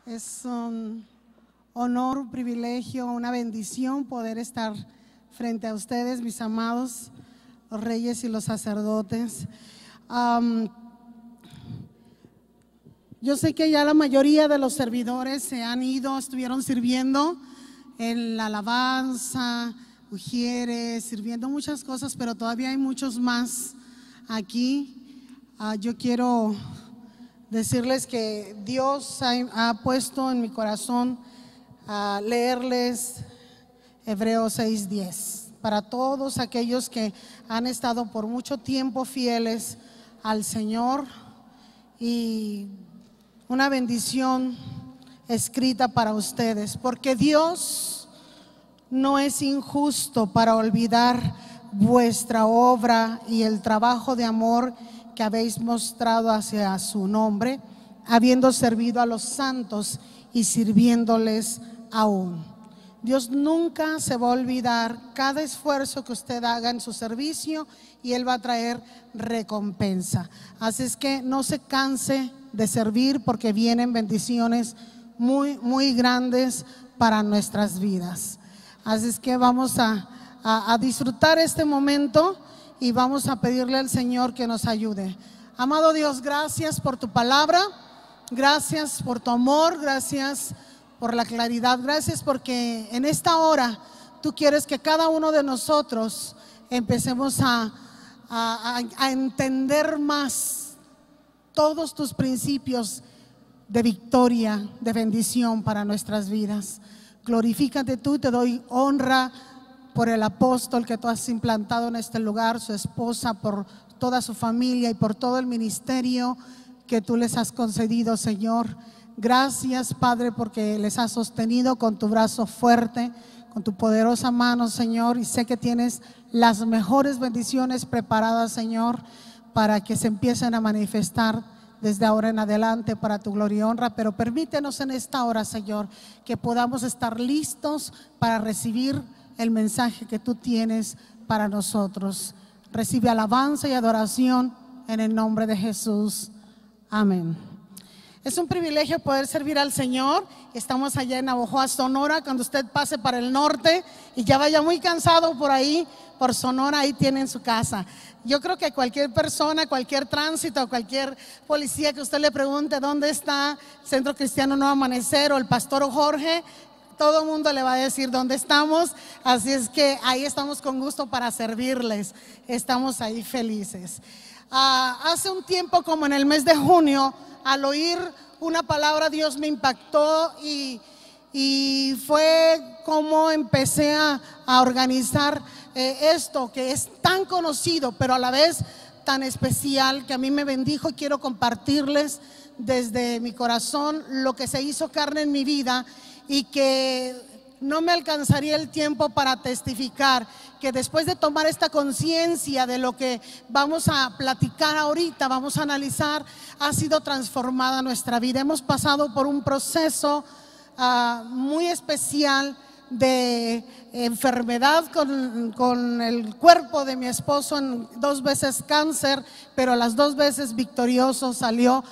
Es un honor, un privilegio, una bendición poder estar frente a ustedes, mis amados, los reyes y los sacerdotes. Yo sé que ya la mayoría de los servidores se han ido, estuvieron sirviendo en la alabanza, ujieres, sirviendo muchas cosas, pero todavía hay muchos más aquí. Yo quiero decirles que Dios ha puesto en mi corazón a leerles Hebreos 6:10 para todos aquellos que han estado por mucho tiempo fieles al Señor, y una bendición escrita para ustedes, porque Dios no es injusto para olvidar vuestra obra y el trabajo de amor que habéis mostrado hacia su nombre, habiendo servido a los santos y sirviéndoles aún. Dios nunca se va a olvidar cada esfuerzo que usted haga en su servicio, y Él va a traer recompensa. Así es que no se canse de servir, porque vienen bendiciones muy, muy grandes para nuestras vidas. Así es que vamos a disfrutar este momento y vamos a pedirle al Señor que nos ayude. Amado Dios, gracias por tu palabra, gracias por tu amor, gracias por la claridad, gracias porque en esta hora tú quieres que cada uno de nosotros empecemos a entender más todos tus principios de victoria, de bendición para nuestras vidas. Glorifícate tú, te doy honra por el apóstol que tú has implantado en este lugar, su esposa, por toda su familia y por todo el ministerio que tú les has concedido, Señor. Gracias, Padre, porque les has sostenido con tu brazo fuerte, con tu poderosa mano, Señor, y sé que tienes las mejores bendiciones preparadas, Señor, para que se empiecen a manifestar desde ahora en adelante para tu gloria y honra. Pero permítenos en esta hora, Señor, que podamos estar listos para recibir el mensaje que tú tienes para nosotros. Recibe alabanza y adoración en el nombre de Jesús. Amén. Es un privilegio poder servir al Señor. Estamos allá en Navojoa, Sonora. Cuando usted pase para el norte y ya vaya muy cansado por ahí, por Sonora, ahí tienen su casa. Yo creo que cualquier persona, cualquier tránsito, cualquier policía que usted le pregunte dónde está Centro Cristiano Nuevo Amanecer o el pastor Jorge, todo el mundo le va a decir dónde estamos. Así es que ahí estamos con gusto para servirles. Estamos ahí felices. Hace un tiempo, como en el mes de junio, al oír una palabra, Dios me impactó y fue como empecé a organizar esto que es tan conocido, pero a la vez tan especial, que a mí me bendijo, y quiero compartirles desde mi corazón lo que se hizo carne en mi vida, y que no me alcanzaría el tiempo para testificar que después de tomar esta conciencia de lo que vamos a platicar ahorita, vamos a analizar, ha sido transformada nuestra vida. Hemos pasado por un proceso muy especial de enfermedad con el cuerpo de mi esposo, en 2 veces cáncer, pero las 2 veces victorioso, salió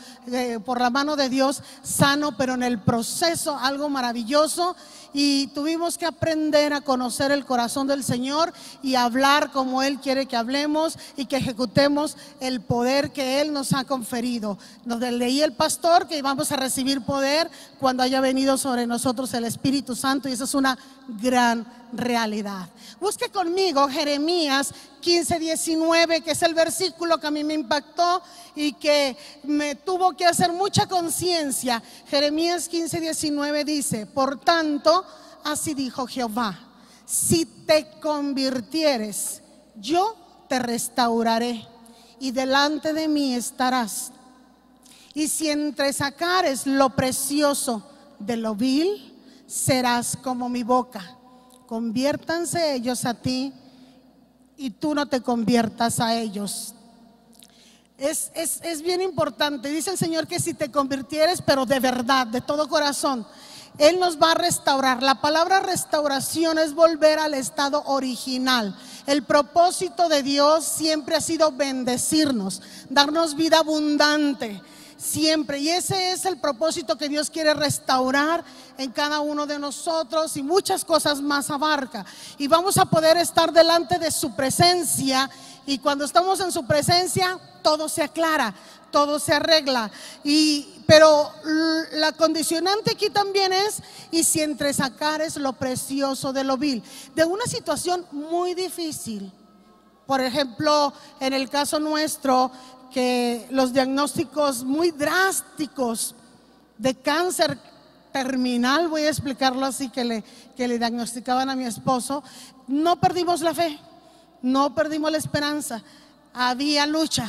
por la mano de Dios sano, pero en el proceso algo maravilloso. Y tuvimos que aprender a conocer el corazón del Señor y hablar como Él quiere que hablemos, y que ejecutemos el poder que Él nos ha conferido. Nos leí el pastor que íbamos a recibir poder cuando haya venido sobre nosotros el Espíritu Santo, y eso es una gran realidad. Busque conmigo Jeremías 15:19, que es el versículo que a mí me impactó y que me tuvo que hacer mucha conciencia. Jeremías 15:19 dice: por tanto, así dijo Jehová, si te convirtieres, yo te restauraré y delante de mí estarás. Y si entresacares lo precioso de lo vil, serás como mi boca. Conviértanse ellos a ti y tú no te conviertas a ellos. Es bien importante. Dice el Señor que si te convirtieres, pero de verdad, de todo corazón, Él nos va a restaurar. La palabra restauración es volver al estado original. El propósito de Dios siempre ha sido bendecirnos, darnos vida abundante. siempre. Y ese es el propósito que Dios quiere restaurar en cada uno de nosotros, y muchas cosas más abarca. Y vamos a poder estar delante de su presencia, y cuando estamos en su presencia todo se aclara, todo se arregla. Pero la condicionante aquí también es: y si entresacares lo precioso de lo vil. De una situación muy difícil, por ejemplo, en el caso nuestro, que los diagnósticos muy drásticos de cáncer terminal, voy a explicarlo así, que le diagnosticaban a mi esposo, no perdimos la fe, no perdimos la esperanza, había lucha.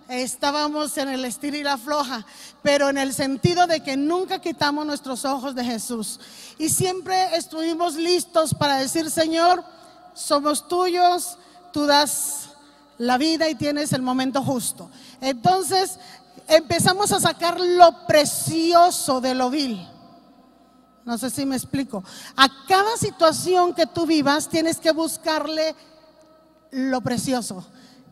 Estábamos en el estira y la afloja, pero en el sentido de que nunca quitamos nuestros ojos de Jesús, y siempre estuvimos listos para decir: Señor, somos tuyos, tú das la vida y tienes el momento justo. Entonces empezamos a sacar lo precioso de lo vil. No sé si me explico. A cada situación que tú vivas tienes que buscarle lo precioso,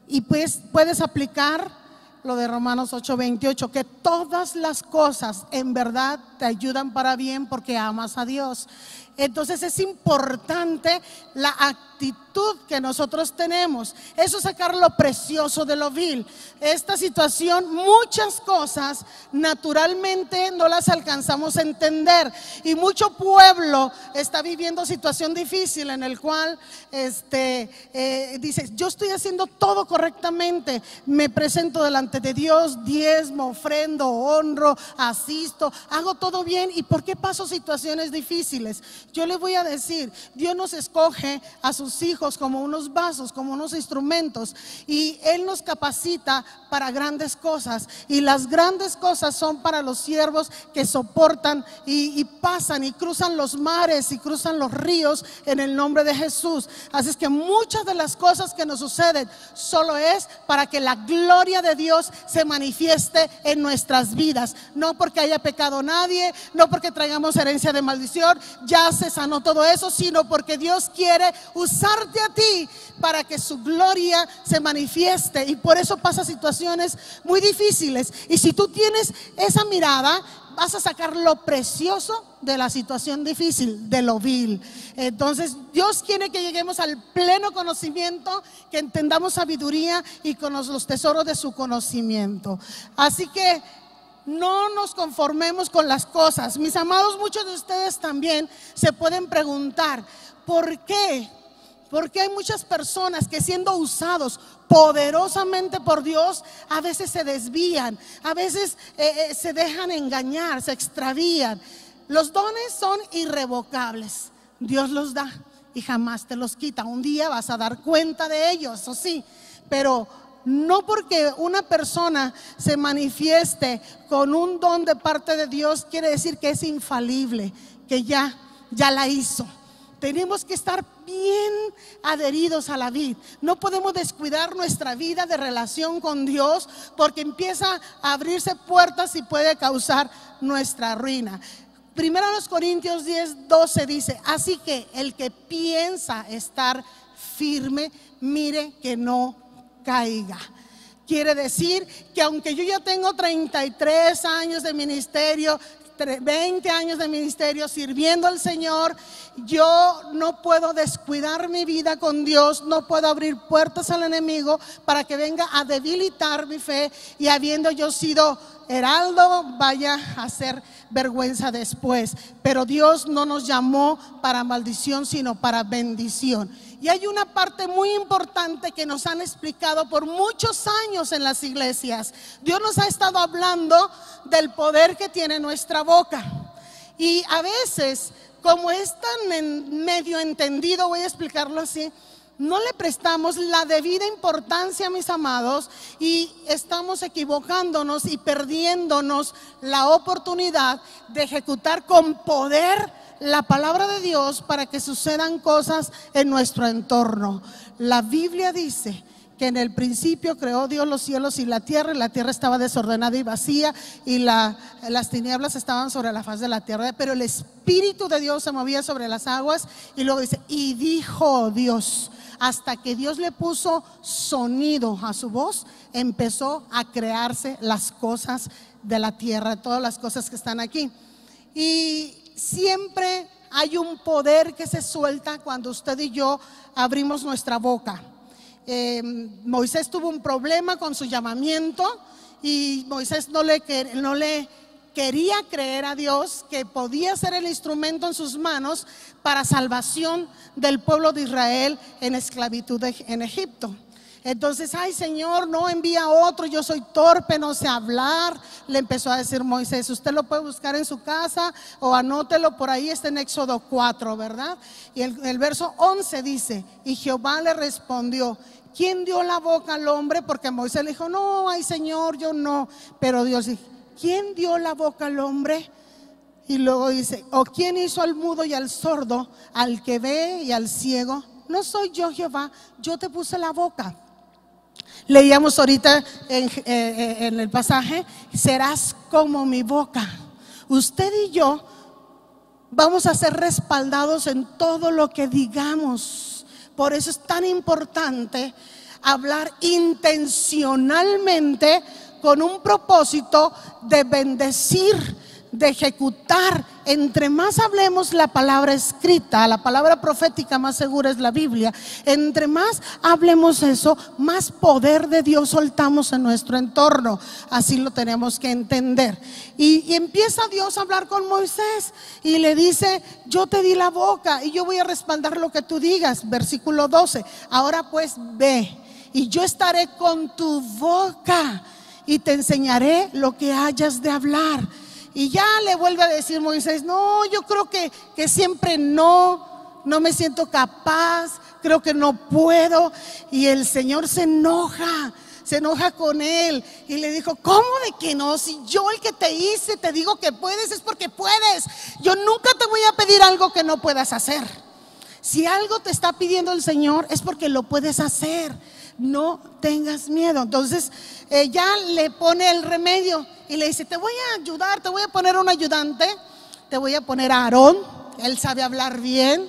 y pues puedes aplicar lo de Romanos 8:28, que todas las cosas en verdad te ayudan para bien porque amas a Dios. Entonces es importante la actitud que nosotros tenemos, eso, sacar lo precioso de lo vil. Esta situación, muchas cosas naturalmente no las alcanzamos a entender, y mucho pueblo está viviendo situación difícil en el cual dice: yo estoy haciendo todo correctamente, me presento delante de Dios, diezmo, ofrendo, honro, asisto, hago todo bien, ¿y por qué paso situaciones difíciles? Yo les voy a decir: Dios nos escoge a sus hijos como unos vasos, como unos instrumentos, y Él nos capacita para grandes cosas, y las grandes cosas son para los siervos que soportan y pasan y cruzan los mares y cruzan los ríos en el nombre de Jesús. Así es que muchas de las cosas que nos suceden solo es para que la gloria de Dios se manifieste en nuestras vidas, no porque haya pecado nadie, no porque traigamos herencia de maldición, ya se sanó todo eso, sino porque Dios quiere usarte a ti para que su gloria se manifieste, y por eso pasa situaciones muy difíciles. Y si tú tienes esa mirada, vas a sacar lo precioso de la situación difícil, de lo vil. Entonces Dios quiere que lleguemos al pleno conocimiento, que entendamos sabiduría y con los tesoros de su conocimiento. Así que no nos conformemos con las cosas. Mis amados, muchos de ustedes también se pueden preguntar: ¿por qué? Porque hay muchas personas que, siendo usados poderosamente por Dios, a veces se desvían, a veces se dejan engañar, se extravían. Los dones son irrevocables, Dios los da y jamás te los quita. Un día vas a dar cuenta de ellos, eso sí, pero no porque una persona se manifieste con un don de parte de Dios quiere decir que es infalible, que ya la hizo. Tenemos que estar bien adheridos a la vid. No podemos descuidar nuestra vida de relación con Dios, porque empieza a abrirse puertas y puede causar nuestra ruina. Primero los Corintios 10:12 dice: así que el que piensa estar firme, mire que no caiga. Quiere decir que aunque yo ya tengo 33 años de ministerio, 20 años de ministerio sirviendo al Señor, yo no puedo descuidar mi vida con Dios, no puedo abrir puertas al enemigo para que venga a debilitar mi fe, y habiendo yo sido heraldo, vaya a ser vergüenza después. Pero Dios no nos llamó para maldición, sino para bendición. Y hay una parte muy importante que nos han explicado por muchos años en las iglesias. Dios nos ha estado hablando del poder que tiene nuestra boca, y a veces, como es tan medio entendido, voy a explicarlo así, no le prestamos la debida importancia, mis amados, y estamos equivocándonos y perdiéndonos la oportunidad de ejecutar con poder la palabra de Dios para que sucedan cosas en nuestro entorno. La Biblia dice que en el principio creó Dios los cielos y la tierra estaba desordenada y vacía, y las tinieblas estaban sobre la faz de la tierra, pero el Espíritu de Dios se movía sobre las aguas. Y luego dice: y dijo Dios. Hasta que Dios le puso sonido a su voz, empezó a crearse las cosas de la tierra, todas las cosas que están aquí. Y siempre hay un poder que se suelta cuando usted y yo abrimos nuestra boca. Moisés tuvo un problema con su llamamiento y Moisés no le quería creer a Dios que podía ser el instrumento en sus manos para salvación del pueblo de Israel en esclavitud en Egipto. Entonces, ay Señor, no envía a otro, yo soy torpe, no sé hablar, le empezó a decir Moisés. Usted lo puede buscar en su casa o anótelo, por ahí está en Éxodo 4, ¿verdad? Y el verso 11 dice: y Jehová le respondió: ¿quién dio la boca al hombre? Porque Moisés le dijo: no, ay Señor, yo no. Pero Dios dijo: ¿quién dio la boca al hombre? Y luego dice: ¿o quién hizo al mudo y al sordo, al que ve y al ciego? No soy yo Jehová, yo te puse la boca. Leíamos ahorita en el pasaje: serás como mi boca. Usted y yo vamos a ser respaldados en todo lo que digamos. Por eso es tan importante hablar intencionalmente con un propósito de bendecir, de ejecutar. Entre más hablemos la palabra escrita, la palabra profética más segura es la Biblia. Entre más hablemos eso, más poder de Dios soltamos en nuestro entorno. Así lo tenemos que entender. Y empieza Dios a hablar con Moisés y le dice: yo te di la boca y yo voy a respaldar lo que tú digas. Versículo 12: ahora pues ve, y yo estaré con tu boca y te enseñaré lo que hayas de hablar. Y ya le vuelve a decir Moisés: no, yo creo que siempre no me siento capaz, creo que no puedo. Y el Señor se enoja con él y le dijo: ¿cómo de que no? Si yo, el que te hice, te digo que puedes, es porque puedes. Yo nunca te voy a pedir algo que no puedas hacer. Si algo te está pidiendo el Señor, es porque lo puedes hacer. No tengas miedo. Entonces ya le pone el remedio y le dice: te voy a ayudar, te voy a poner un ayudante, te voy a poner a Aarón, él sabe hablar bien,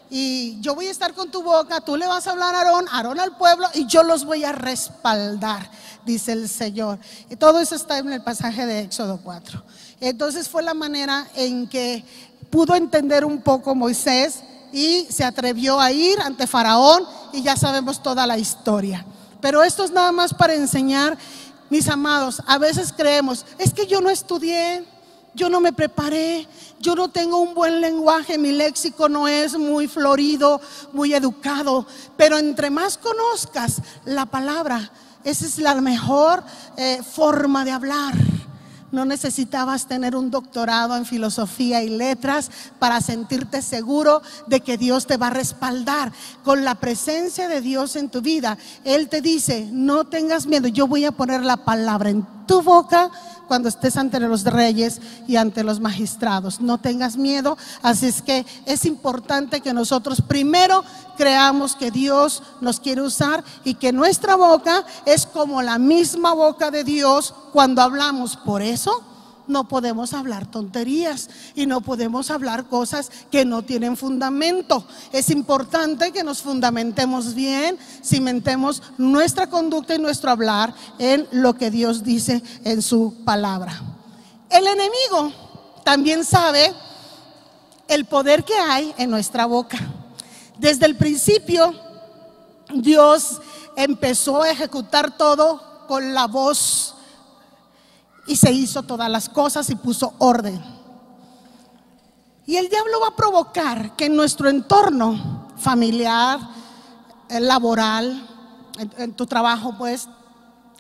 y yo voy a estar con tu boca, tú le vas a hablar a Aarón al pueblo, y yo los voy a respaldar, dice el Señor. Y todo eso está en el pasaje de Éxodo 4. Entonces fue la manera en que pudo entender un poco Moisés y se atrevió a ir ante Faraón, y ya sabemos toda la historia. Pero esto es nada más para enseñar, mis amados. A veces creemos: es que yo no estudié, yo no me preparé, yo no tengo un buen lenguaje, mi léxico no es muy florido, muy educado. Pero entre más conozcas la palabra, esa es la mejor forma de hablar. No necesitabas tener un doctorado en filosofía y letras para sentirte seguro de que Dios te va a respaldar. Con la presencia de Dios en tu vida, Él te dice: no tengas miedo, yo voy a poner la palabra en tu boca cuando estés ante los reyes y ante los magistrados. No tengas miedo. Así es que es importante que nosotros primero creamos que Dios nos quiere usar y que nuestra boca es como la misma boca de Dios cuando hablamos. Por eso no podemos hablar tonterías y no podemos hablar cosas que no tienen fundamento. Es importante que nos fundamentemos bien, cimentemos nuestra conducta y nuestro hablar en lo que Dios dice en su palabra. El enemigo también sabe el poder que hay en nuestra boca. Desde el principio, Dios empezó a ejecutar todo con la voz, y se hizo todas las cosas y puso orden. Y el diablo va a provocar que en nuestro entorno familiar, laboral, en tu trabajo, pues,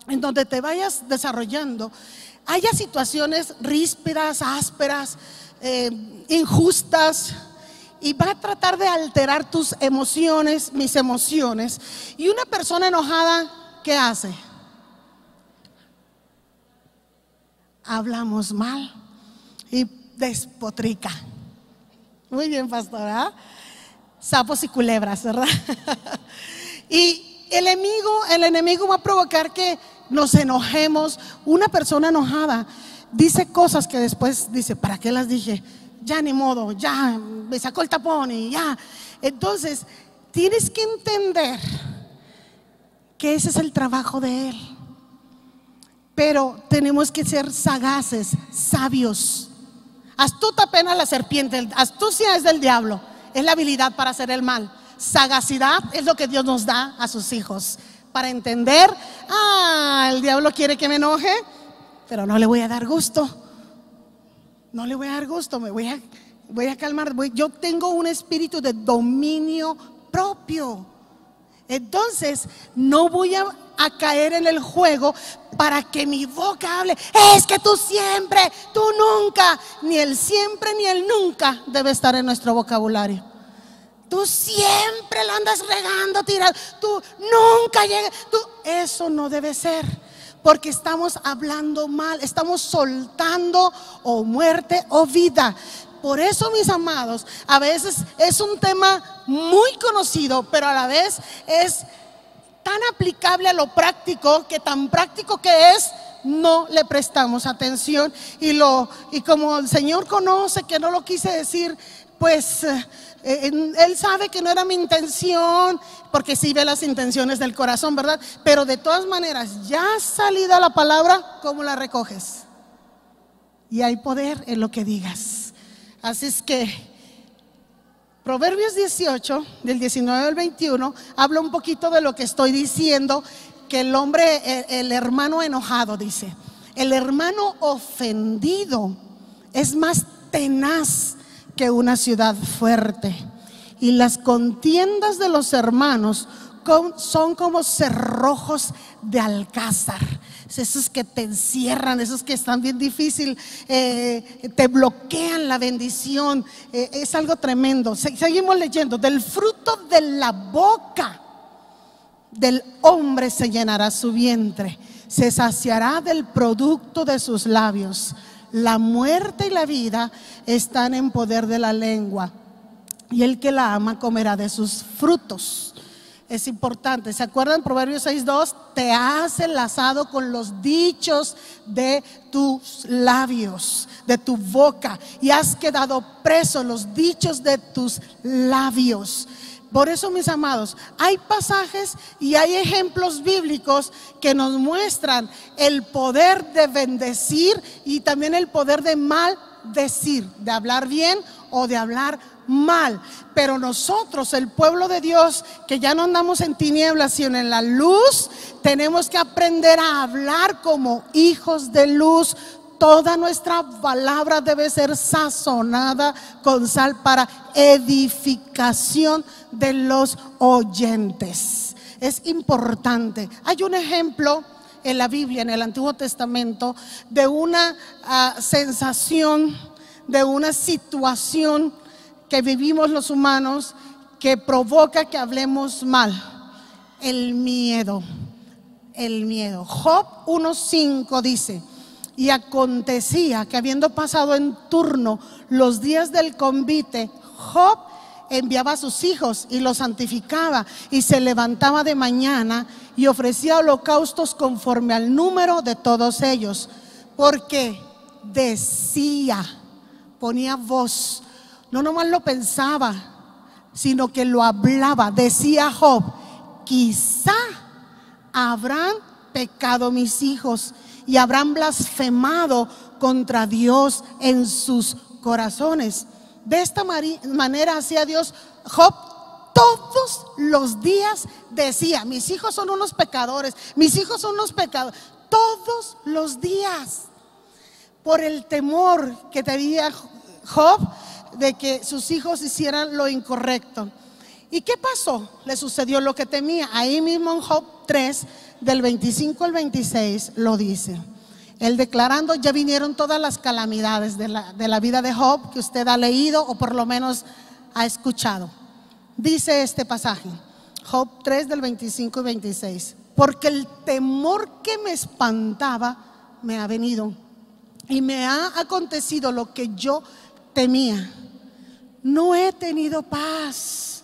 en donde te vayas desarrollando, haya situaciones ríspidas, ásperas, injustas, y va a tratar de alterar tus emociones, mis emociones. Y una persona enojada, ¿qué hace? Hablamos mal y despotrica. Muy bien, pastora. Sapos y culebras, ¿verdad? Y el enemigo va a provocar que nos enojemos. Una persona enojada dice cosas que después dice: ¿para qué las dije? Ya ni modo, ya me sacó el tapón y ya. Entonces tienes que entender que ese es el trabajo de él. pero tenemos que ser sagaces, sabios. Astuta apenas la serpiente, astucia es del diablo, es la habilidad para hacer el mal. Sagacidad es lo que Dios nos da a sus hijos, para entender, el diablo quiere que me enoje, pero no le voy a dar gusto. No le voy a dar gusto, me voy a calmar. Yo tengo un espíritu de dominio propio. Entonces no voy a caer en el juego para que mi boca hable. Es que tú siempre, tú nunca. Ni el siempre ni el nunca debe estar en nuestro vocabulario. Tú siempre la andas regando, tirando. Tú nunca llegas. Eso no debe ser, porque estamos hablando mal, estamos soltando o muerte o vida. Por eso, mis amados, a veces es un tema muy conocido, pero a la vez es tan aplicable a lo práctico, que tan práctico que es, no le prestamos atención. Y como el Señor conoce que no lo quise decir, pues Él sabe que no era mi intención, porque sí ve las intenciones del corazón, ¿verdad? Pero de todas maneras, ya salida la palabra, ¿cómo la recoges? Y hay poder en lo que digas. Así es que Proverbios 18, del 19 al 21, habla un poquito de lo que estoy diciendo, que el hombre, el hermano enojado, dice, el hermano ofendido es más tenaz que una ciudad fuerte, y las contiendas de los hermanos son como cerrojos de alcázar. Esos que te encierran, esos que están bien difícil, te bloquean la bendición. Es algo tremendo. Seguimos leyendo. Del fruto de la boca del hombre se llenará su vientre, se saciará del producto de sus labios. La muerte y la vida están en poder de la lengua, y el que la ama comerá de sus frutos. Es importante, ¿se acuerdan? Proverbios 6:2, te has enlazado con los dichos de tus labios, de tu boca, y has quedado preso en los dichos de tus labios. Por eso, mis amados, hay pasajes y hay ejemplos bíblicos que nos muestran el poder de bendecir y también el poder de maldecir, de hablar bien o de hablar mal. Pero nosotros, el pueblo de Dios, que ya no andamos en tinieblas sino en la luz, tenemos que aprender a hablar como hijos de luz. Toda nuestra palabra debe ser sazonada con sal para edificación de los oyentes. Es importante. Hay un ejemplo en la Biblia, en el Antiguo Testamento, de una sensación, de una situación que vivimos los humanos, que provoca que hablemos mal. El miedo. El miedo. Job 1:5 dice: y acontecía que, habiendo pasado en turno los días del convite, Job enviaba a sus hijos y los santificaba, y se levantaba de mañana y ofrecía holocaustos conforme al número de todos ellos, porque decía, ponía voz, no nomás lo pensaba, sino que lo hablaba. Decía Job: quizá habrán pecado mis hijos y habrán blasfemado contra Dios en sus corazones. De esta manera hacía Dios. Job todos los días decía: mis hijos son unos pecadores, mis hijos son unos pecadores. Todos los días, por el temor que tenía Job de que sus hijos hicieran lo incorrecto. ¿Y qué pasó? Le sucedió lo que temía. Ahí mismo en Job 3, del 25 al 26, lo dice. Él declarando: ya vinieron todas las calamidades de la vida de Job, que usted ha leído o por lo menos ha escuchado. Dice este pasaje, Job 3, del 25 y 26: porque el temor que me espantaba me ha venido, y me ha acontecido lo que yo temía. No he tenido paz,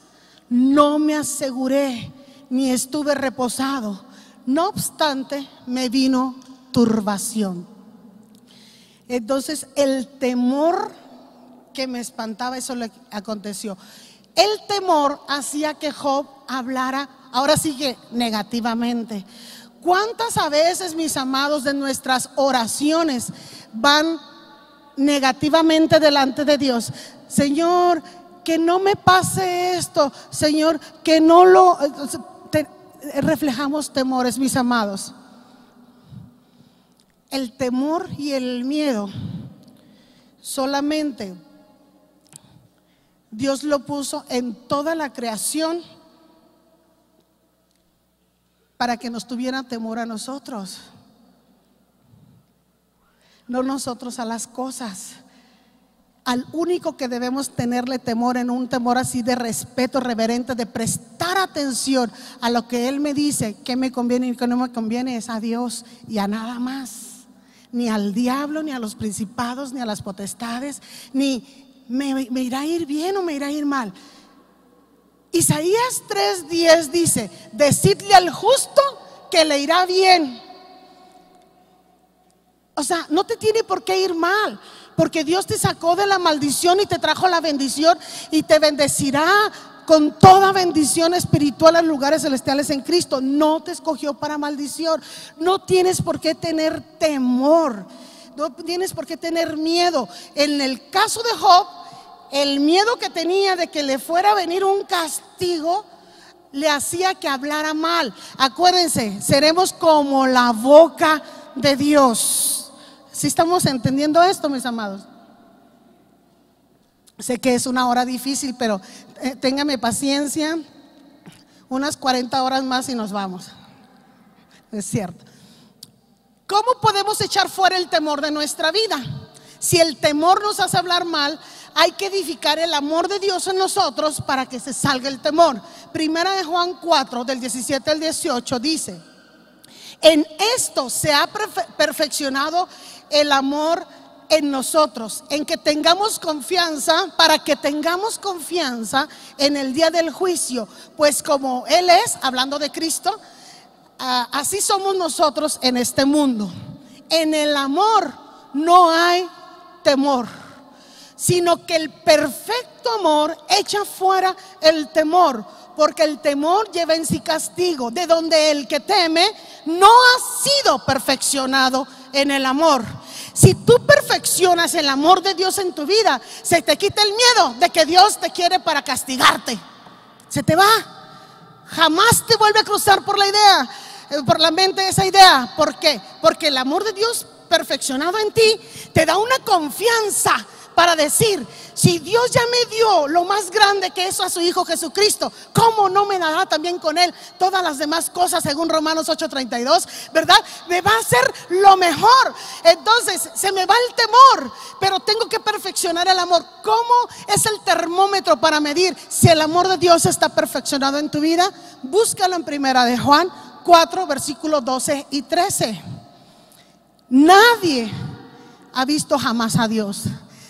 no me aseguré, ni estuve reposado. No obstante, me vino turbación. Entonces, el temor que me espantaba, eso le aconteció. El temor hacía que Job hablara, ahora sí que negativamente. ¿Cuántas a veces, mis amados, de nuestras oraciones van negativamente delante de Dios? Señor, que no me pase esto. Señor, que no lo... reflejamos temores, mis amados. El temor y el miedo solamente Dios lo puso en toda la creación para que nos tuviera temor a nosotros, no nosotros a las cosas. Al único que debemos tenerle temor, en un temor así de respeto reverente, de prestar atención a lo que Él me dice, que me conviene y que no me conviene, es a Dios y a nada más. Ni al diablo, ni a los principados, ni a las potestades, ni me irá a ir bien o me irá a ir mal. Isaías 3:10 dice: decidle al justo que le irá bien. O sea, no te tiene por qué ir mal, porque Dios te sacó de la maldición y te trajo la bendición, y te bendecirá con toda bendición espiritual en lugares celestiales en Cristo. No te escogió para maldición. No tienes por qué tener temor, no tienes por qué tener miedo. En el caso de Job, el miedo que tenía de que le fuera a venir un castigo le hacía que hablara mal. Acuérdense, seremos como la boca de Dios. ¿Sí estamos entendiendo esto, mis amados? Sé que es una hora difícil, pero téngame paciencia. Unas 40 horas más y nos vamos. Es cierto. ¿Cómo podemos echar fuera el temor de nuestra vida? Si el temor nos hace hablar mal, hay que edificar el amor de Dios en nosotros para que se salga el temor. Primera de Juan 4, del 17 al 18 dice: en esto se ha perfeccionado el amor en nosotros, en que tengamos confianza, para que tengamos confianza en el día del juicio. Pues como Él es, hablando de Cristo, así somos nosotros en este mundo. En el amor no hay temor, sino que el perfecto amor echa fuera el temor, porque el temor lleva en sí castigo, de donde el que teme no ha sido perfeccionado en el amor. Si tú perfeccionas el amor de Dios en tu vida, se te quita el miedo de que Dios te quiere para castigarte. Se te va. Jamás te vuelve a cruzar por la mente esa idea. ¿Por qué? Porque el amor de Dios perfeccionado en ti te da una confianza para decir: si Dios ya me dio lo más grande, que es a su Hijo Jesucristo, ¿cómo no me dará también con Él todas las demás cosas? Según Romanos 8:32, ¿verdad? Me va a hacer lo mejor. Entonces se me va el temor, pero tengo que perfeccionar el amor. ¿Cómo es el termómetro para medir si el amor de Dios está perfeccionado en tu vida? Búscalo en Primera de Juan 4, versículos 12 y 13. Nadie ha visto jamás a Dios.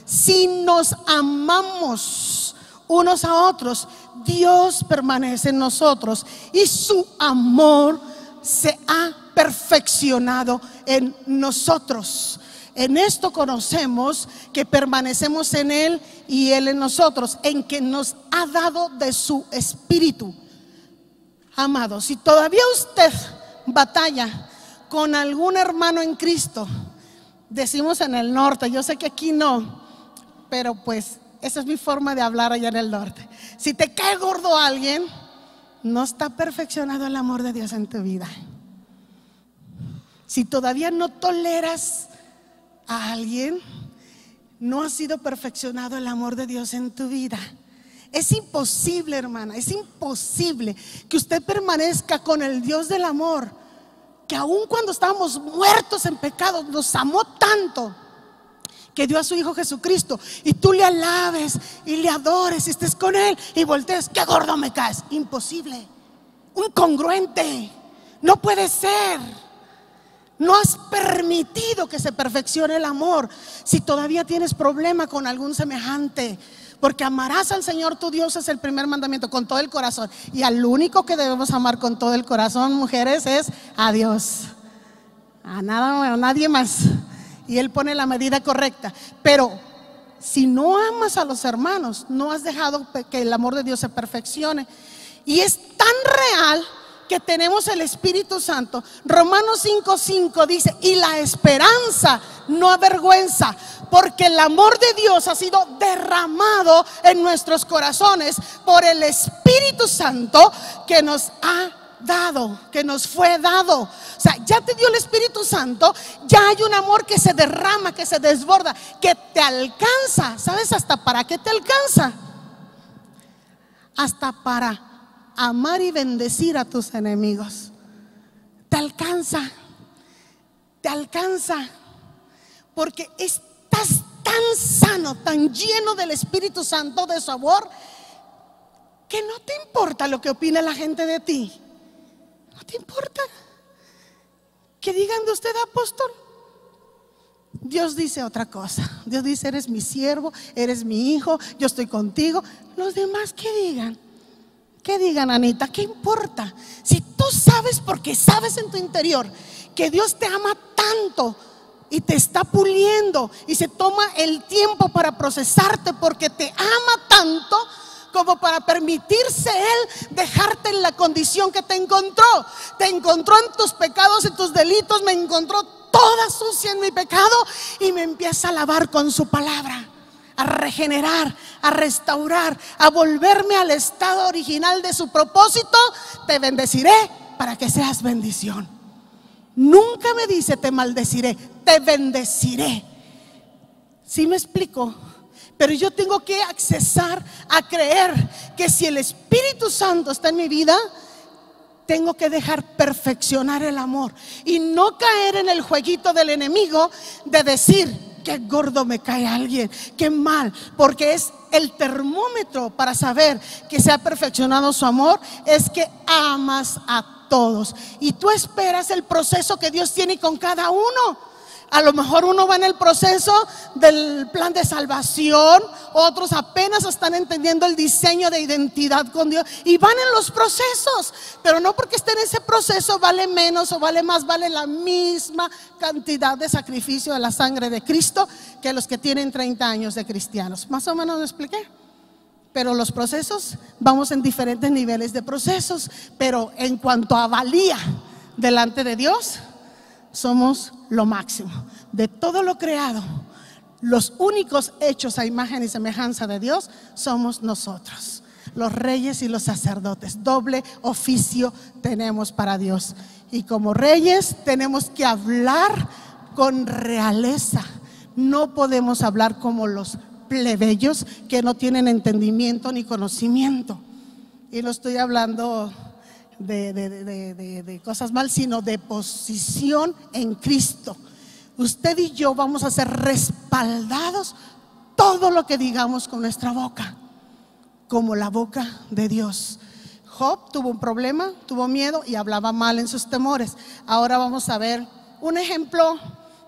Si nos amamos unos a otros, Dios permanece en nosotros y su amor se ha perfeccionado en nosotros. En esto conocemos que permanecemos en Él y Él en nosotros, en que nos ha dado de su Espíritu. Amados, si todavía usted batalla con algún hermano en Cristo, decimos en el norte, yo sé que aquí no, pero pues esa es mi forma de hablar allá en el norte. Si te cae gordo alguien, no está perfeccionado el amor de Dios en tu vida. Si todavía no toleras a alguien, no ha sido perfeccionado el amor de Dios en tu vida. Es imposible, hermana, es imposible que usted permanezca con el Dios del amor, que aun cuando estábamos muertos en pecado, nos amó tanto que dio a su Hijo Jesucristo, y tú le alabes y le adores y estés con Él y voltees: qué gordo me caes. Imposible, incongruente, no puede ser. No has permitido que se perfeccione el amor si todavía tienes problema con algún semejante. Porque amarás al Señor tu Dios, es el primer mandamiento, con todo el corazón. Y al único que debemos amar con todo el corazón, mujeres, es a Dios. A nadie más. Y Él pone la medida correcta. Pero si no amas a los hermanos, no has dejado que el amor de Dios se perfeccione. Y es tan real que tenemos el Espíritu Santo, Romanos 5:5 dice: y la esperanza no avergüenza, porque el amor de Dios ha sido derramado en nuestros corazones por el Espíritu Santo que nos ha dado, que nos fue dado. O sea, ya te dio el Espíritu Santo, ya hay un amor que se derrama, que se desborda, que te alcanza. ¿Sabes hasta para qué te alcanza? Hasta para amar y bendecir a tus enemigos. Te alcanza, porque estás tan sano, tan lleno del Espíritu Santo, de su amor, que no te importa lo que opine la gente de ti. No te importa que digan de usted, apóstol. Dios dice otra cosa. Dios dice: eres mi siervo, eres mi hijo, yo estoy contigo. Los demás que digan, Anita, ¿qué importa? Si tú sabes, porque sabes en tu interior que Dios te ama tanto y te está puliendo y se toma el tiempo para procesarte, porque te ama tanto como para permitirse Él dejarte en la condición que te encontró. Te encontró en tus pecados, en tus delitos. Me encontró toda sucia en mi pecado y me empieza a lavar con su palabra, a regenerar, a restaurar, a volverme al estado original de su propósito. Te bendeciré para que seas bendición. Nunca me dice: te maldeciré, te bendeciré. ¿Sí me explico? Pero yo tengo que accesar a creer que si el Espíritu Santo está en mi vida, tengo que dejar perfeccionar el amor y no caer en el jueguito del enemigo de decir: qué gordo me cae alguien, qué mal. Porque es el termómetro para saber que se ha perfeccionado su amor, es que amas a todos y tú esperas el proceso que Dios tiene con cada uno. A lo mejor uno va en el proceso del plan de salvación, otros apenas están entendiendo el diseño de identidad con Dios y van en los procesos, pero no porque esté en ese proceso vale menos o vale más. Vale la misma cantidad de sacrificio de la sangre de Cristo que los que tienen 30 años de cristianos. Más o menos lo expliqué. Pero los procesos, vamos en diferentes niveles de procesos, pero en cuanto a valía delante de Dios, somos lo máximo. De todo lo creado, los únicos hechos a imagen y semejanza de Dios somos nosotros, los reyes y los sacerdotes. Doble oficio tenemos para Dios. Y como reyes tenemos que hablar con realeza. No podemos hablar como los plebeyos que no tienen entendimiento ni conocimiento. Y no estoy hablando de cosas mal, sino de posición en Cristo. Usted y yo vamos a ser respaldados todo lo que digamos con nuestra boca, como la boca de Dios. Job tuvo un problema, tuvo miedo y hablaba mal en sus temores. Ahora vamos a ver un ejemplo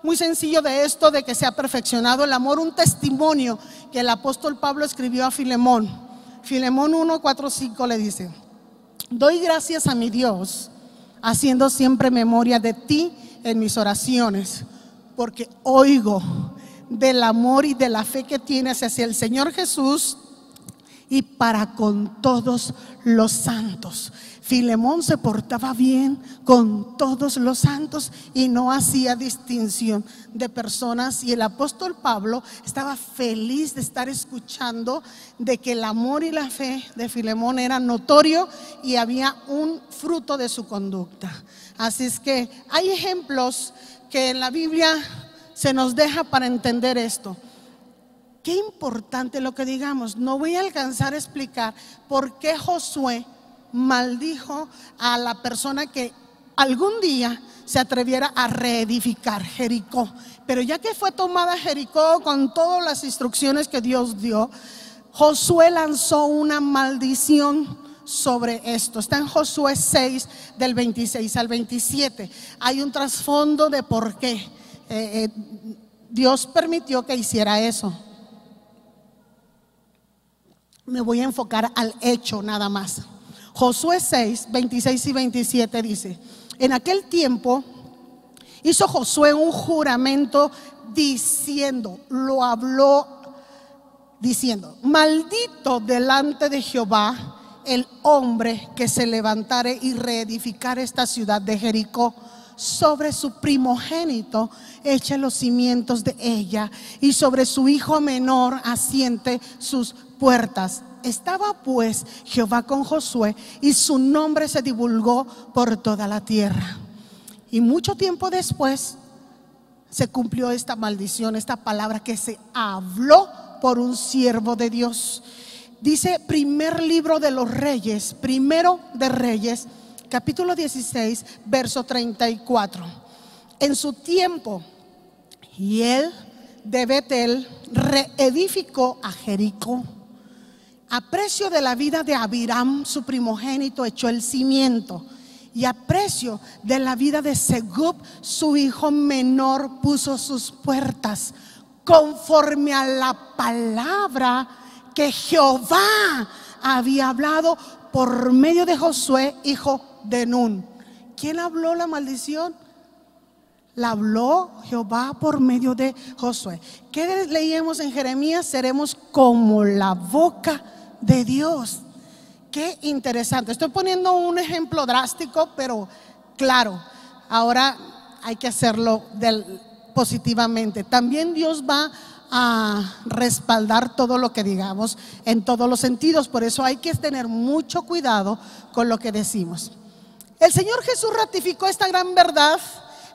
muy sencillo de esto, de que se ha perfeccionado el amor, un testimonio que el apóstol Pablo escribió a Filemón. Filemón 1:4-5 le dice: doy gracias a mi Dios, haciendo siempre memoria de ti en mis oraciones, porque oigo del amor y de la fe que tienes hacia el Señor Jesús y para con todos los santos. Filemón se portaba bien con todos los santos y no hacía distinción de personas. Y el apóstol Pablo estaba feliz de estar escuchando de que el amor y la fe de Filemón eran notorio y había un fruto de su conducta. Así es que hay ejemplos que en la Biblia se nos deja para entender esto. Qué importante lo que digamos. No voy a alcanzar a explicar por qué Josué maldijo a la persona que algún día se atreviera a reedificar Jericó. Pero ya que fue tomada Jericó con todas las instrucciones que Dios dio, Josué lanzó una maldición sobre esto. Está en Josué 6 del 26 al 27. Hay un trasfondo de por qué Dios permitió que hiciera eso. Me voy a enfocar al hecho nada más. Josué 6, 26 y 27 dice: en aquel tiempo hizo Josué un juramento diciendo, lo habló diciendo: maldito delante de Jehová el hombre que se levantare y reedificare esta ciudad de Jericó, sobre su primogénito eche los cimientos de ella, y sobre su hijo menor asiente sus puertas. Estaba pues Jehová con Josué, y su nombre se divulgó por toda la tierra. Y mucho tiempo después se cumplió esta maldición, esta palabra que se habló por un siervo de Dios. Dice primer libro de los Reyes, primero de Reyes, capítulo 16, verso 34. En su tiempo, Hiel de Betel reedificó a Jericó. A precio de la vida de Abiram, su primogénito, echó el cimiento. Y a precio de la vida de Segub, su hijo menor, puso sus puertas, conforme a la palabra que Jehová había hablado por medio de Josué, hijo de Nun. ¿Quién habló la maldición? La habló Jehová por medio de Josué. ¿Qué leíamos en Jeremías? Seremos como la boca de Dios. Qué interesante. Estoy poniendo un ejemplo drástico, pero claro, ahora hay que hacerlo positivamente. También Dios va a respaldar todo lo que digamos en todos los sentidos. Por eso hay que tener mucho cuidado con lo que decimos. El Señor Jesús ratificó esta gran verdad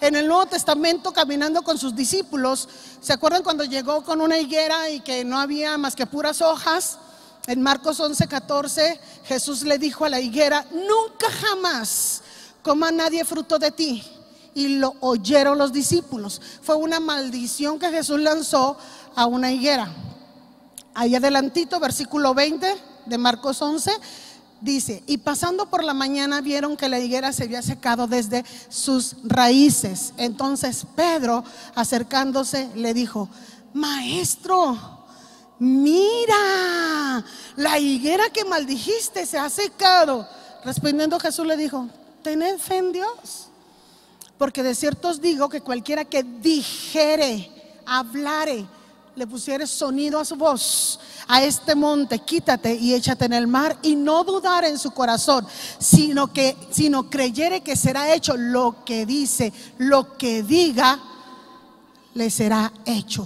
en el Nuevo Testamento caminando con sus discípulos. ¿Se acuerdan cuando llegó con una higuera y que no había más que puras hojas? En Marcos 11:14, Jesús le dijo a la higuera: nunca jamás coma nadie fruto de ti. Y lo oyeron los discípulos. Fue una maldición que Jesús lanzó a una higuera. Ahí adelantito, versículo 20 de Marcos 11, dice: y pasando por la mañana vieron que la higuera se había secado desde sus raíces. Entonces Pedro, acercándose, le dijo: maestro, mira, la higuera que maldijiste se ha secado. Respondiendo Jesús le dijo: tened fe en Dios, porque de cierto os digo que cualquiera que dijere, hablare, le pusiere sonido a su voz, a este monte, quítate y échate en el mar, y no dudar en su corazón, sino creyere que será hecho lo que dice, lo que diga, le será hecho.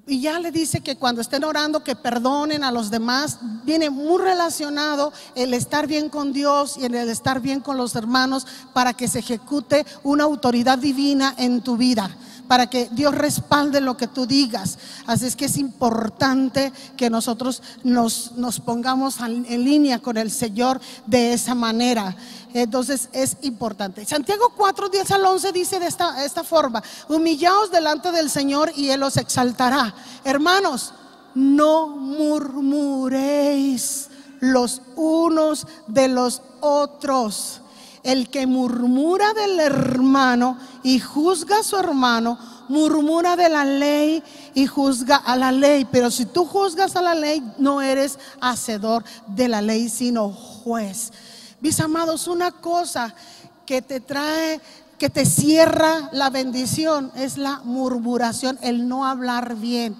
Y ya le dice que cuando estén orando, que perdonen a los demás. Viene muy relacionado el estar bien con Dios y el estar bien con los hermanos, para que se ejecute una autoridad divina en tu vida, para que Dios respalde lo que tú digas. Así es que es importante que nosotros nos pongamos en línea con el Señor de esa manera. Entonces es importante. Santiago 4:10-11 dice de esta forma: humillaos delante del Señor y Él os exaltará. Hermanos, no murmuréis los unos de los otros. El que murmura del hermano y juzga a su hermano, murmura de la ley y juzga a la ley. Pero si tú juzgas a la ley, no eres hacedor de la ley, sino juez. Mis amados, una cosa que te trae, que te cierra la bendición, es la murmuración, el no hablar bien.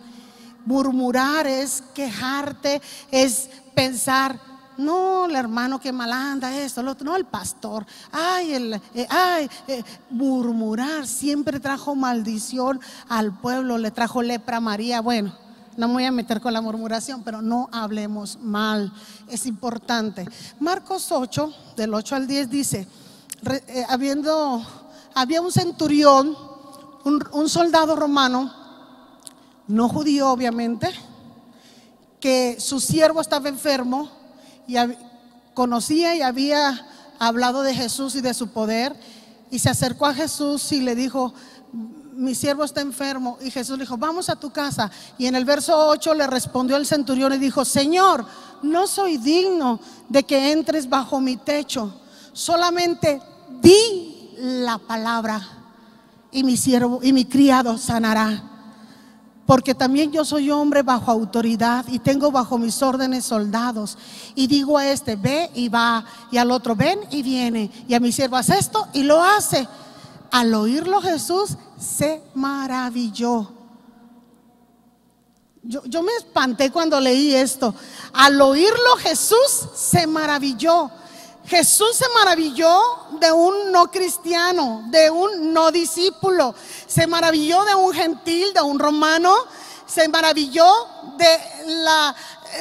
Murmurar es quejarte, es pensar: no, el hermano que mal anda, esto, lo otro, no, el pastor, murmurar siempre trajo maldición al pueblo, le trajo lepra a María. Bueno, no me voy a meter con la murmuración, pero no hablemos mal, es importante. Marcos 8, del 8 al 10 dice: había un centurión, un soldado romano, no judío obviamente, que su siervo estaba enfermo y conocía y había hablado de Jesús y de su poder, y se acercó a Jesús y le dijo: mi siervo está enfermo. Y Jesús le dijo: vamos a tu casa. Y en el verso 8 le respondió el centurión y dijo: Señor, no soy digno de que entres bajo mi techo, solamente di la palabra y mi siervo y mi criado sanará. Porque también yo soy hombre bajo autoridad y tengo bajo mis órdenes soldados. Y digo a este: ve y va, y al otro: ven y viene, y a mi siervo: haz esto y lo hace. Al oírlo Jesús se maravilló Yo me espanté cuando leí esto. Al oírlo, Jesús se maravilló. Jesús se maravilló de un no cristiano, de un no discípulo. Se maravilló de un gentil, de un romano. Se maravilló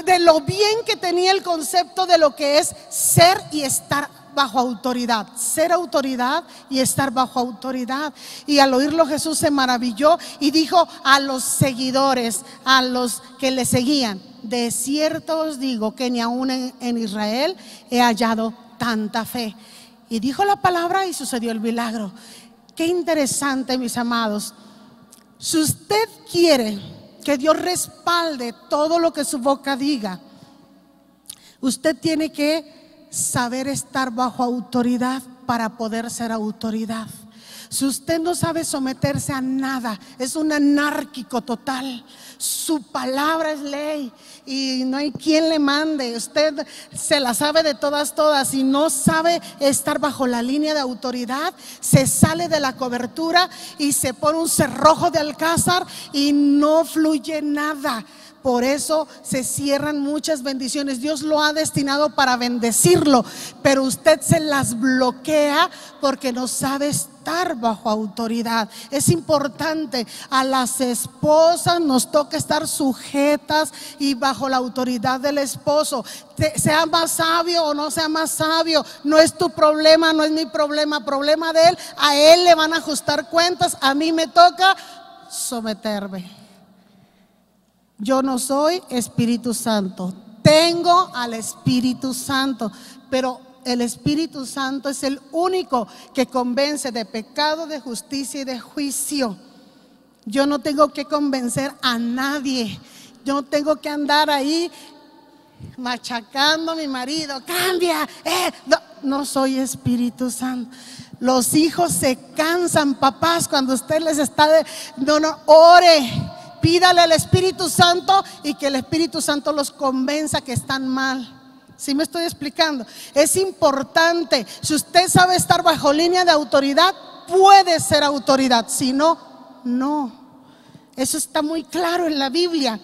de lo bien que tenía el concepto de lo que es ser y estar bajo autoridad, ser autoridad y estar bajo autoridad. Y al oírlo, Jesús se maravilló y dijo a los seguidores, a los que le seguían: de cierto os digo que ni aún en Israel he hallado tanta fe. Y dijo la palabra y sucedió el milagro. Qué interesante, mis amados. Si usted quiere que Dios respalde todo lo que su boca diga, usted tiene que saber estar bajo autoridad para poder ser autoridad. Si usted no sabe someterse a nada, es un anárquico total. Su palabra es ley y no hay quien le mande. Usted se la sabe de todas y no sabe estar bajo la línea de autoridad, se sale de la cobertura y se pone un cerrojo de alcázar y no fluye nada. Por eso se cierran muchas bendiciones. Dios lo ha destinado para bendecirlo, pero usted se las bloquea porque no sabe estar bajo autoridad. Es importante, a las esposas nos toca estar sujetas y bajo la autoridad del esposo. Sea más sabio o no sea más sabio, no es tu problema, no es mi problema, problema de él. A él le van a ajustar cuentas, a mí me toca someterme. Yo no soy Espíritu Santo, tengo al Espíritu Santo, pero el Espíritu Santo es el único que convence de pecado, de justicia y de juicio. Yo no tengo que convencer a nadie, yo no tengo que andar ahí machacando a mi marido, cambia, no soy Espíritu Santo. Los hijos se cansan, papás, cuando usted les está ore. Pídale al Espíritu Santo y que el Espíritu Santo los convenza que están mal. ¿Sí me estoy explicando? Es importante. Si usted sabe estar bajo línea de autoridad, puede ser autoridad. Si no, no. Eso está muy claro en la Biblia.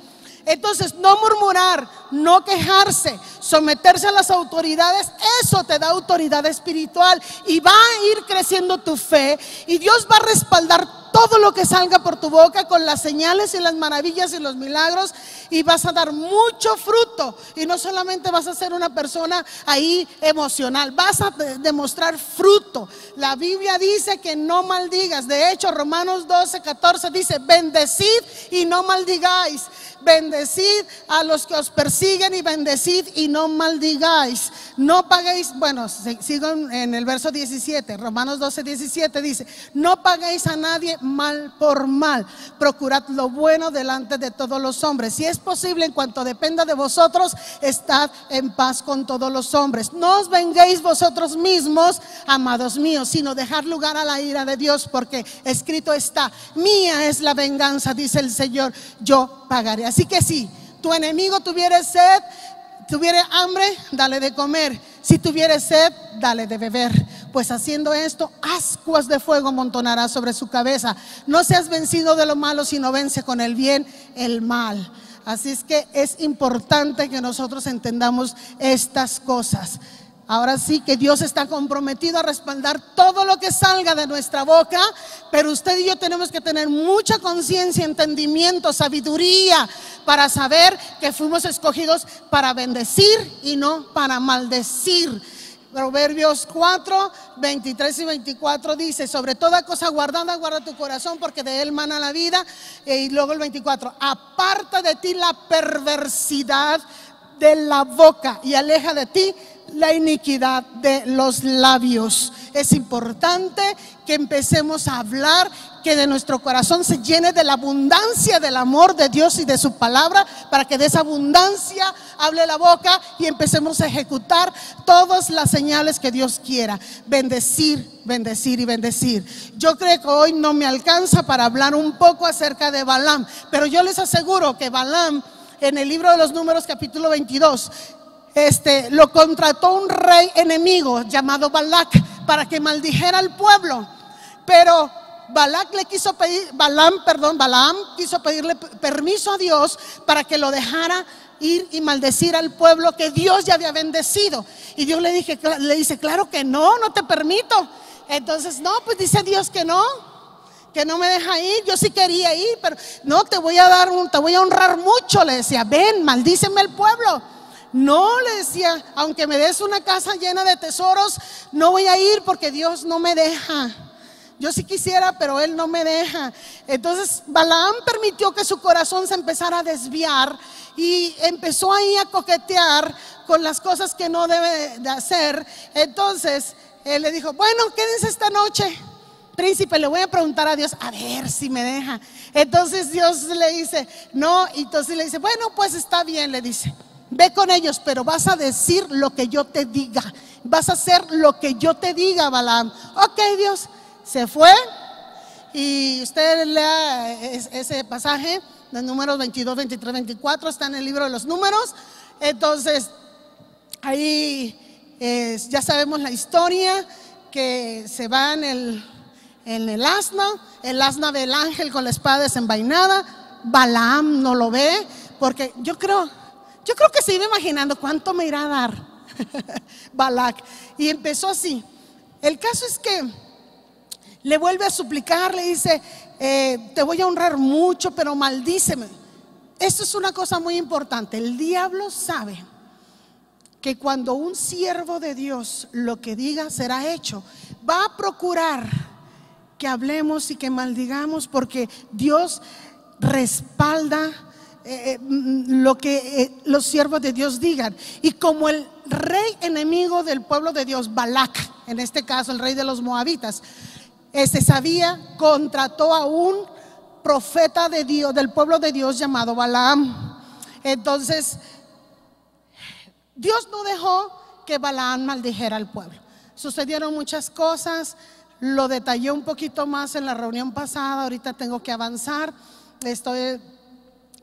Entonces, no murmurar, no quejarse, someterse a las autoridades, eso te da autoridad espiritual y va a ir creciendo tu fe y Dios va a respaldar todo lo que salga por tu boca con las señales y las maravillas y los milagros, y vas a dar mucho fruto. Y no solamente vas a ser una persona ahí emocional, vas a demostrar fruto. La Biblia dice que no maldigas. De hecho, Romanos 12:14 dice: bendecid y no maldigáis. Bendecid a los que os persiguen y bendecid y no maldigáis. No paguéis, bueno, sigo en el verso 17, Romanos 12:17 dice: no paguéis a nadie mal por mal, procurad lo bueno delante de todos los hombres. Si es posible, en cuanto dependa de vosotros, estad en paz con todos los hombres. No os venguéis vosotros mismos, amados míos, sino dejad lugar a la ira de Dios, porque escrito está: mía es la venganza, dice el Señor, yo pagaré. Así que si tu enemigo tuviere sed, tuviere hambre, dale de comer. Si tuviere sed, dale de beber. Pues haciendo esto, ascuas de fuego amontonará sobre su cabeza. No seas vencido de lo malo, sino vence con el bien el mal. Así es que es importante que nosotros entendamos estas cosas. Ahora sí que Dios está comprometido a respaldar todo lo que salga de nuestra boca, pero usted y yo tenemos que tener mucha conciencia, entendimiento, sabiduría para saber que fuimos escogidos para bendecir y no para maldecir. Proverbios 4, 23 y 24 dice: sobre toda cosa guardada, guarda tu corazón, porque de él mana la vida. Y luego el 24: aparta de ti la perversidad de la boca y aleja de ti la iniquidad de los labios. Es importante que empecemos a hablar, que de nuestro corazón se llene de la abundancia del amor de Dios y de su palabra, para que de esa abundancia hable la boca y empecemos a ejecutar todas las señales que Dios quiera. Bendecir, bendecir y bendecir. Yo creo que hoy no me alcanza para hablar un poco acerca de Balaam, pero yo les aseguro que Balaam, en el libro de los Números capítulo 22, lo contrató un rey enemigo llamado Balac para que maldijera al pueblo. Pero Balaam quiso pedirle permiso a Dios para que lo dejara ir y maldecir al pueblo que Dios ya había bendecido. Y Dios le dice, claro que no, no te permito. Entonces, no, pues dice Dios que no me deja ir. Yo sí quería ir, pero no, te voy a honrar mucho. Le decía, ven, maldíceme al pueblo. No, le decía, aunque me des una casa llena de tesoros, no voy a ir porque Dios no me deja. Yo sí quisiera, pero Él no me deja. Entonces Balaam permitió que su corazón se empezara a desviar y empezó ahí a coquetear con las cosas que no debe de hacer. Entonces él le dijo, bueno, quédense esta noche, príncipe, le voy a preguntar a Dios a ver si me deja. Entonces Dios le dice, no. Y entonces le dice, bueno, pues está bien, le dice, ve con ellos, pero vas a decir lo que yo te diga, vas a hacer lo que yo te diga, Balaam. Ok, Dios. Se fue. Y usted lea ese pasaje de Números 22, 23, 24, está en el libro de los Números. Entonces ahí ya sabemos la historia, que se va en el asna ve el ángel con la espada desenvainada. Balaam no lo ve, porque yo creo que se iba imaginando cuánto me irá a dar Balac. Y empezó así. El caso es que le vuelve a suplicar, le dice, te voy a honrar mucho, pero maldíceme. Esto es una cosa muy importante. El diablo sabe que cuando un siervo de Dios lo que diga será hecho. Va a procurar que hablemos y que maldigamos, porque Dios respalda lo que los siervos de Dios digan. Y como el rey enemigo del pueblo de Dios, Balac, en este caso el rey de los moabitas, contrató a un profeta de Dios, del pueblo de Dios, llamado Balaam. Entonces Dios no dejó que Balaam maldijera al pueblo. Sucedieron muchas cosas, lo detallé un poquito más en la reunión pasada. Ahorita tengo que avanzar. Estoy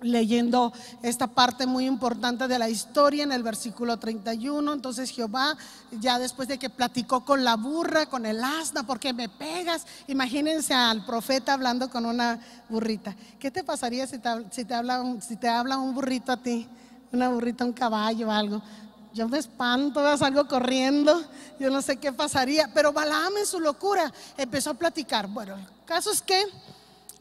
leyendo esta parte muy importante de la historia en el versículo 31. Entonces Jehová, ya después de que platicó con la burra, con el asna, ¿por qué me pegas? Imagínense al profeta hablando con una burrita. ¿Qué te pasaría si te habla un burrito a ti? Una burrita, un caballo, algo. Yo me espanto, salgo corriendo, yo no sé qué pasaría. Pero Balaam, en su locura, empezó a platicar. Bueno, el caso es que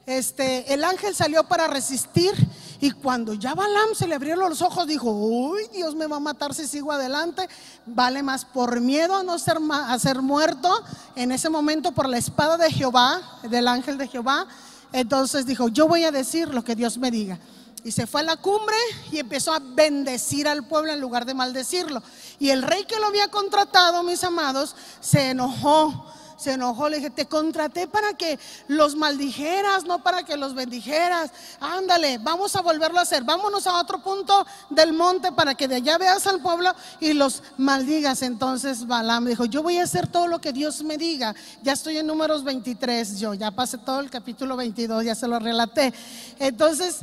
el ángel salió para resistir, y cuando ya Balaam se le abrieron los ojos, dijo, uy, Dios me va a matar si sigo adelante. Vale más por miedo a ser muerto en ese momento por la espada de Jehová, del ángel de Jehová. Entonces dijo, yo voy a decir lo que Dios me diga. Y se fue a la cumbre y empezó a bendecir al pueblo en lugar de maldecirlo. Y el rey que lo había contratado, mis amados, se enojó. Le dije, te contraté para que los maldijeras, no para que los bendijeras. Ándale, vamos a volverlo a hacer. Vámonos a otro punto del monte para que de allá veas al pueblo y los maldigas. Entonces Balaam dijo, yo voy a hacer todo lo que Dios me diga. Ya estoy en Números 23, yo ya pasé todo el capítulo 22, ya se lo relaté. Entonces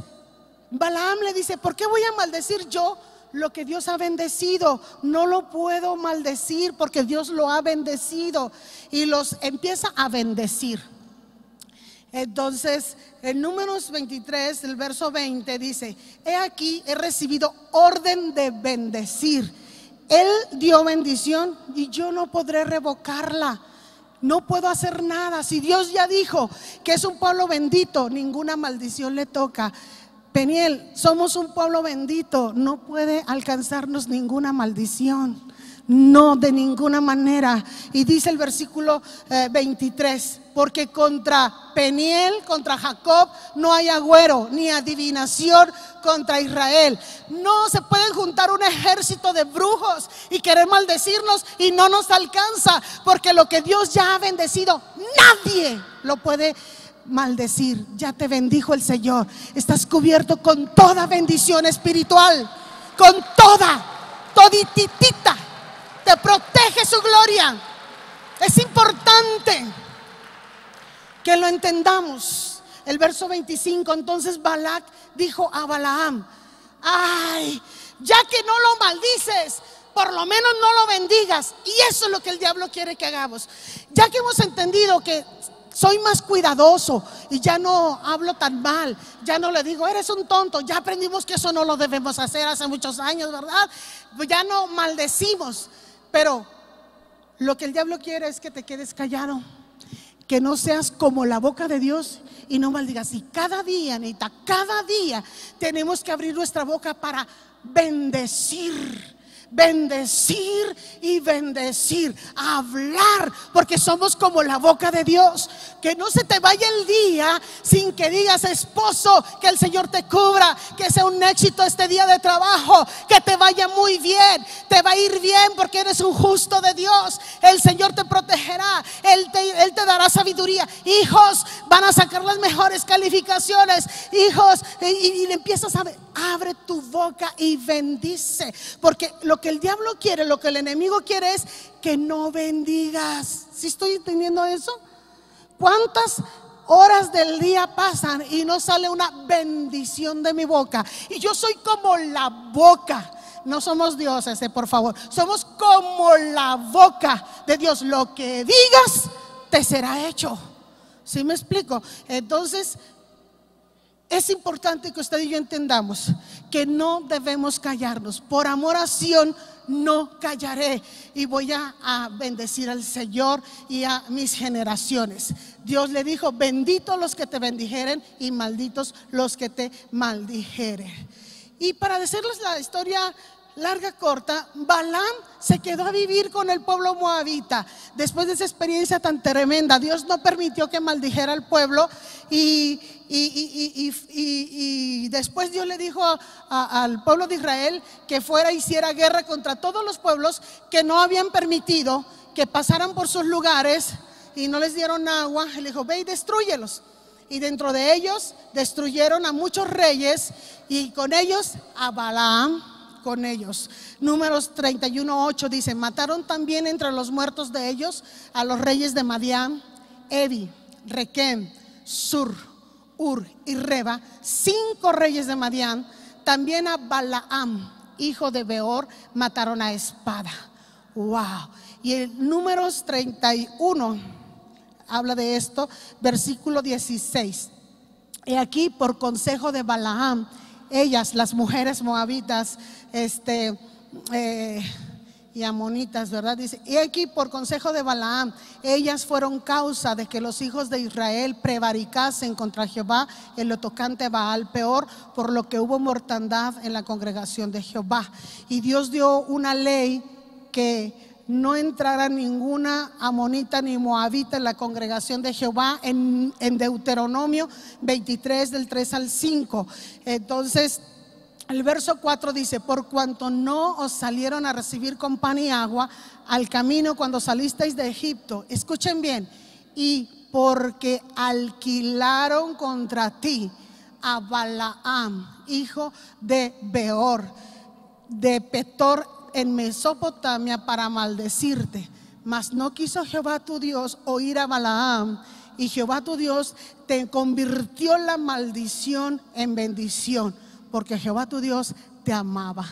Balaam le dice, ¿por qué voy a maldecir yo lo que Dios ha bendecido? No lo puedo maldecir porque Dios lo ha bendecido. Y los empieza a bendecir. Entonces en Números 23, el verso 20 dice, he aquí, he recibido orden de bendecir. Él dio bendición y yo no podré revocarla. No puedo hacer nada. Si Dios ya dijo que es un pueblo bendito, ninguna maldición le toca. Peniel, somos un pueblo bendito, no puede alcanzarnos ninguna maldición, no, de ninguna manera. Y dice el versículo 23, porque contra Peniel, contra Jacob, no hay agüero, ni adivinación contra Israel. No se pueden juntar un ejército de brujos y querer maldecirnos y no nos alcanza, porque lo que Dios ya ha bendecido, nadie lo puede maldecir. Ya te bendijo el Señor, estás cubierto con toda bendición espiritual, con todititita, te protege su gloria. Es importante que lo entendamos. El verso 25, entonces Balac dijo a Balaam, ay, ya que no lo maldices, por lo menos no lo bendigas. Y eso es lo que el diablo quiere que hagamos. Ya que hemos entendido que soy más cuidadoso y ya no hablo tan mal, ya no le digo eres un tonto. Ya aprendimos que eso no lo debemos hacer hace muchos años, ¿verdad? Ya no maldecimos. Pero lo que el diablo quiere es que te quedes callado, que no seas como la boca de Dios y no maldigas. Y cada día, Nita, cada día tenemos que abrir nuestra boca para bendecir. Bendecir y bendecir, hablar, porque somos como la boca de Dios. Que no se te vaya el día sin que digas: esposo, que el Señor te cubra, que sea un éxito este día de trabajo, que te vaya muy bien. Te va a ir bien porque eres un justo de Dios. El Señor te protegerá, Él te dará sabiduría. Hijos van a sacar las mejores calificaciones. Hijos, y le empiezas a ver. Abre tu boca y bendice, porque lo que el diablo quiere, lo que el enemigo quiere es que no bendigas. ¿Sí estoy entendiendo eso? ¿Cuántas horas del día pasan y no sale una bendición de mi boca? Y yo soy como la boca. No somos dioses, por favor. Somos como la boca de Dios. Lo que digas te será hecho. ¿Sí me explico? Entonces es importante que usted y yo entendamos que no debemos callarnos. Por amor a Sión no callaré, y voy a bendecir al Señor y a mis generaciones. Dios le dijo: benditos los que te bendijeren y malditos los que te maldijeren. Y para decirles la historia larga, corta, Balaam se quedó a vivir con el pueblo moabita. Después de esa experiencia tan tremenda, Dios no permitió que maldijera al pueblo. Y después Dios le dijo al pueblo de Israel que fuera, hiciera guerra contra todos los pueblos que no habían permitido que pasaran por sus lugares y no les dieron agua. Él dijo: ve y destrúyelos. Y dentro de ellos destruyeron a muchos reyes, y con ellos a Balaam con ellos. Números 31:8 dice: mataron también entre los muertos de ellos a los reyes de Madián, Evi, Requem, Sur, Ur y Reba, 5 reyes de Madián. También a Balaam, hijo de Beor, mataron a espada. Wow. Y en Números 31 habla de esto, versículo 16. Y aquí, por consejo de Balaam, ellas, las mujeres moabitas y amonitas, ¿verdad? Dice: y aquí, por consejo de Balaam, ellas fueron causa de que los hijos de Israel prevaricasen contra Jehová en lo tocante a Baal Peor, por lo que hubo mortandad en la congregación de Jehová. Y Dios dio una ley que no entrara ninguna amonita ni moabita en la congregación de Jehová, en Deuteronomio 23 del 3 al 5. Entonces el verso 4 dice: por cuanto no os salieron a recibir con pan y agua al camino cuando salisteis de Egipto. Escuchen bien: y porque alquilaron contra ti a Balaam, hijo de Beor, de Petor en Mesopotamia, para maldecirte. Mas no quiso Jehová tu Dios oír a Balaam, y Jehová tu Dios te convirtió la maldición en bendición, porque Jehová tu Dios te amaba.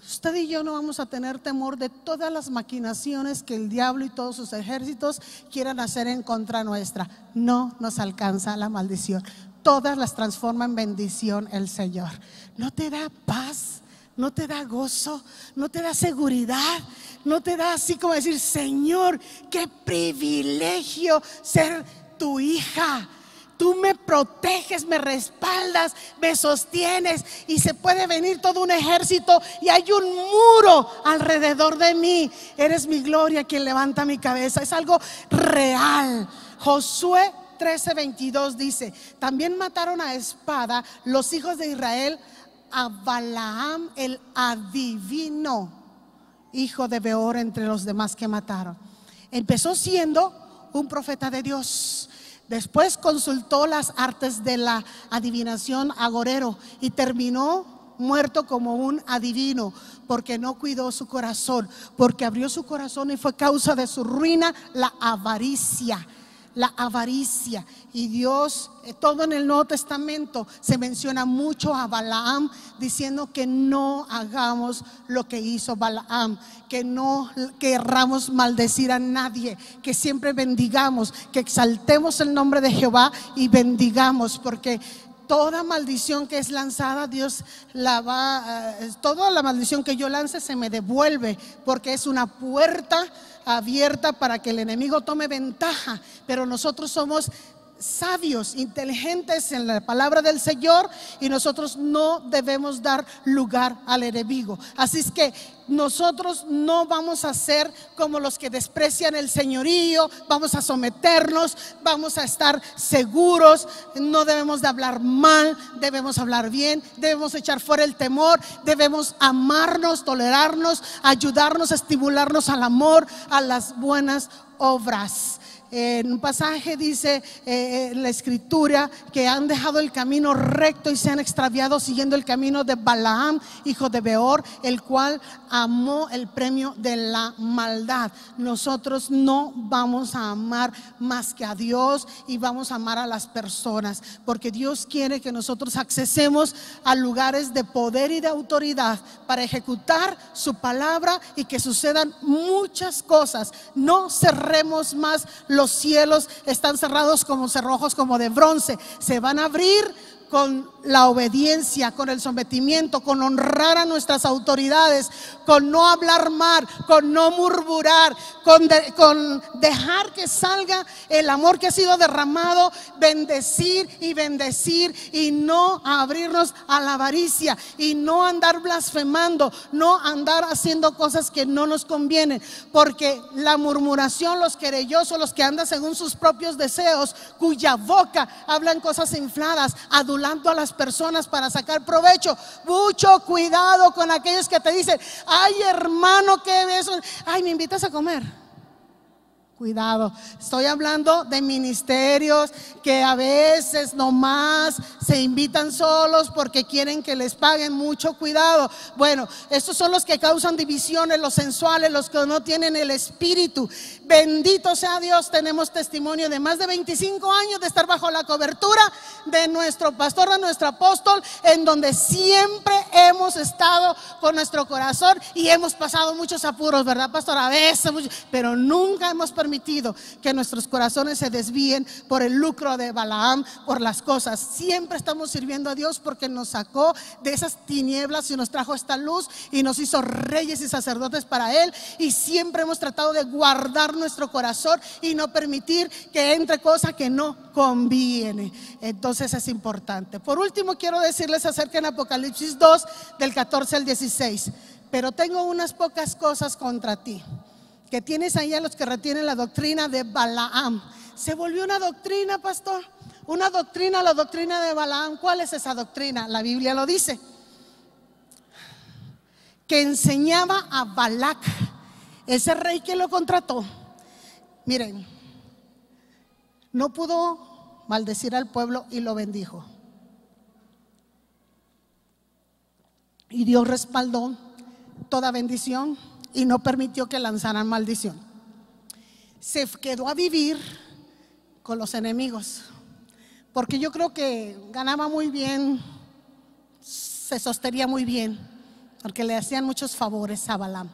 Usted y yo no vamos a tener temor de todas las maquinaciones que el diablo y todos sus ejércitos quieran hacer en contra nuestra. No nos alcanza la maldición. Todas las transforma en bendición el Señor. ¿No te da paz? ¿No te da gozo? ¿No te da seguridad? ¿No te da así como decir: Señor, qué privilegio ser tu hija? Tú me proteges, me respaldas, me sostienes, y se puede venir todo un ejército y hay un muro alrededor de mí. Eres mi gloria, quien levanta mi cabeza. Es algo real. Josué 13:22 dice: también mataron a espada los hijos de Israel a Balaam el adivino, hijo de Beor, entre los demás que mataron. Empezó siendo un profeta de Dios. Después consultó las artes de la adivinación agorero y terminó muerto como un adivino, porque no cuidó su corazón, porque abrió su corazón y fue causa de su ruina la avaricia. la avaricia. Y Dios, todo en el Nuevo Testamento se menciona mucho a Balaam, diciendo que no hagamos lo que hizo Balaam, que no querramos maldecir a nadie, que siempre bendigamos, que exaltemos el nombre de Jehová y bendigamos, porque toda maldición que es lanzada, Dios la va, toda la maldición que yo lance se me devuelve, porque es una puerta abierta para que el enemigo tome ventaja. Pero nosotros somos sabios, inteligentes en la palabra del Señor, y nosotros no debemos dar lugar al enemigo. Así es que nosotros no vamos a ser como los que desprecian el señorío. Vamos a someternos, vamos a estar seguros. No debemos de hablar mal, debemos hablar bien, debemos echar fuera el temor, debemos amarnos, tolerarnos, ayudarnos, estimularnos al amor, a las buenas obras. En un pasaje dice en la escritura que han dejado el camino recto y se han extraviado siguiendo el camino de Balaam, hijo de Beor, el cual amó el premio de la maldad. Nosotros no vamos a amar más que a Dios, y vamos a amar a las personas, porque Dios quiere que nosotros accesemos a lugares de poder y de autoridad para ejecutar su palabra y que sucedan muchas cosas. No cerremos más. Los cielos están cerrados como cerrojos, como de bronce. Se van a abrir con la obediencia, con el sometimiento, con honrar a nuestras autoridades, con no hablar mal, con no murmurar, con dejar que salga el amor que ha sido derramado, bendecir y no abrirnos a la avaricia, y no andar blasfemando, no andar haciendo cosas que no nos convienen, porque la murmuración, los querellosos, los que andan según sus propios deseos, cuya boca hablan cosas infladas, adulando a las personas para sacar provecho. Mucho cuidado con aquellos que te dicen: ay, hermano, ¿qué es eso? Ay, ¿me invitas a comer? Cuidado, estoy hablando de ministerios que a veces nomás se invitan solos porque quieren que les paguen. Mucho cuidado. Bueno, estos son los que causan divisiones, los sensuales, los que no tienen el espíritu. Bendito sea Dios, tenemos testimonio de más de 25 años de estar bajo la cobertura de nuestro pastor, de nuestro apóstol, en donde siempre hemos estado con nuestro corazón, y hemos pasado muchos apuros, ¿verdad, pastor? A veces, pero nunca hemos permitido que nuestros corazones se desvíen por el lucro de Balaam, por las cosas. Siempre estamos sirviendo a Dios porque nos sacó de esas tinieblas y nos trajo esta luz y nos hizo reyes y sacerdotes para Él, y siempre hemos tratado de guardar nuestro corazón y no permitir que entre cosa que no conviene. Entonces es importante. Por último, quiero decirles acerca en Apocalipsis 2 del 14 al 16: pero tengo unas pocas cosas contra ti, que tienes ahí a los que retienen la doctrina de Balaam. Se volvió una doctrina, pastor, una doctrina, la doctrina de Balaam. ¿Cuál es esa doctrina? La Biblia lo dice, que enseñaba a Balac, ese rey que lo contrató. Miren, no pudo maldecir al pueblo y lo bendijo, y Dios respaldó toda bendición y no permitió que lanzaran maldición. Se quedó a vivir con los enemigos, porque yo creo que ganaba muy bien, se sostenía muy bien, porque le hacían muchos favores a Balaam.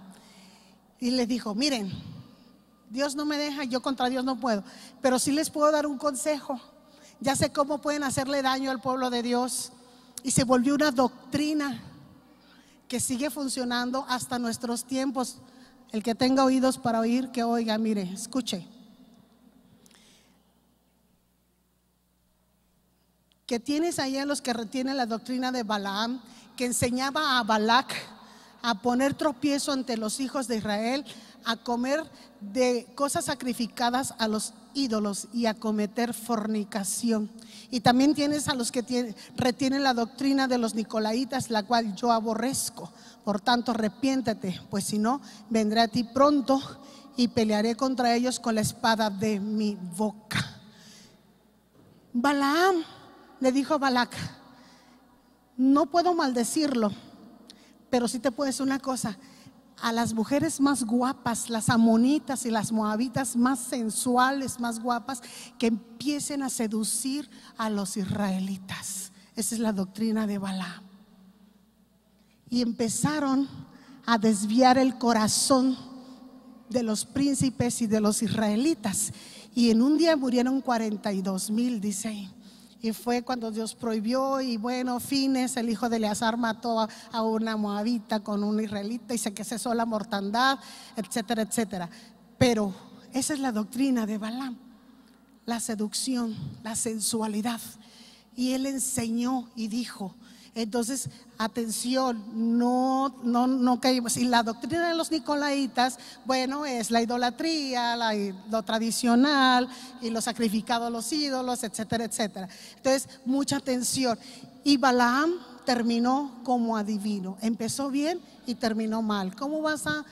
Y le dijo: miren, Dios no me deja, yo contra Dios no puedo, pero sí les puedo dar un consejo. Ya sé cómo pueden hacerle daño al pueblo de Dios. Y se volvió una doctrina que sigue funcionando hasta nuestros tiempos. El que tenga oídos para oír, que oiga. Mire, escuche. Que tienes ahí a los que retienen la doctrina de Balaam, que enseñaba a Balac a poner tropiezo ante los hijos de Israel, a comer de cosas sacrificadas a los ídolos y a cometer fornicación. Y también tienes a los que retienen la doctrina de los nicolaitas, la cual yo aborrezco. Por tanto, arrepiéntete, pues si no, vendré a ti pronto y pelearé contra ellos con la espada de mi boca. Balaam le dijo a Balac: no puedo maldecirlo, pero sí te puedo decir una cosa: a las mujeres más guapas, las amonitas y las moabitas más sensuales, más guapas, que empiecen a seducir a los israelitas. Esa es la doctrina de Balaam. Y empezaron a desviar el corazón de los príncipes y de los israelitas. Y en un día murieron 42,000, dice ahí. Y fue cuando Dios prohibió, y bueno, Fines, el hijo de Eleazar, mató a una moabita con un israelita y se que cesó la mortandad, etcétera, etcétera. Pero esa es la doctrina de Balaam, la seducción, la sensualidad. Y él enseñó y dijo, entonces, atención, no caímos. Y la doctrina de los nicolaitas, bueno, es la idolatría, lo tradicional y lo sacrificado a los ídolos, etcétera, etcétera. Entonces, mucha atención. Y Balaam terminó como adivino. Empezó bien y terminó mal. ¿Cómo vas a?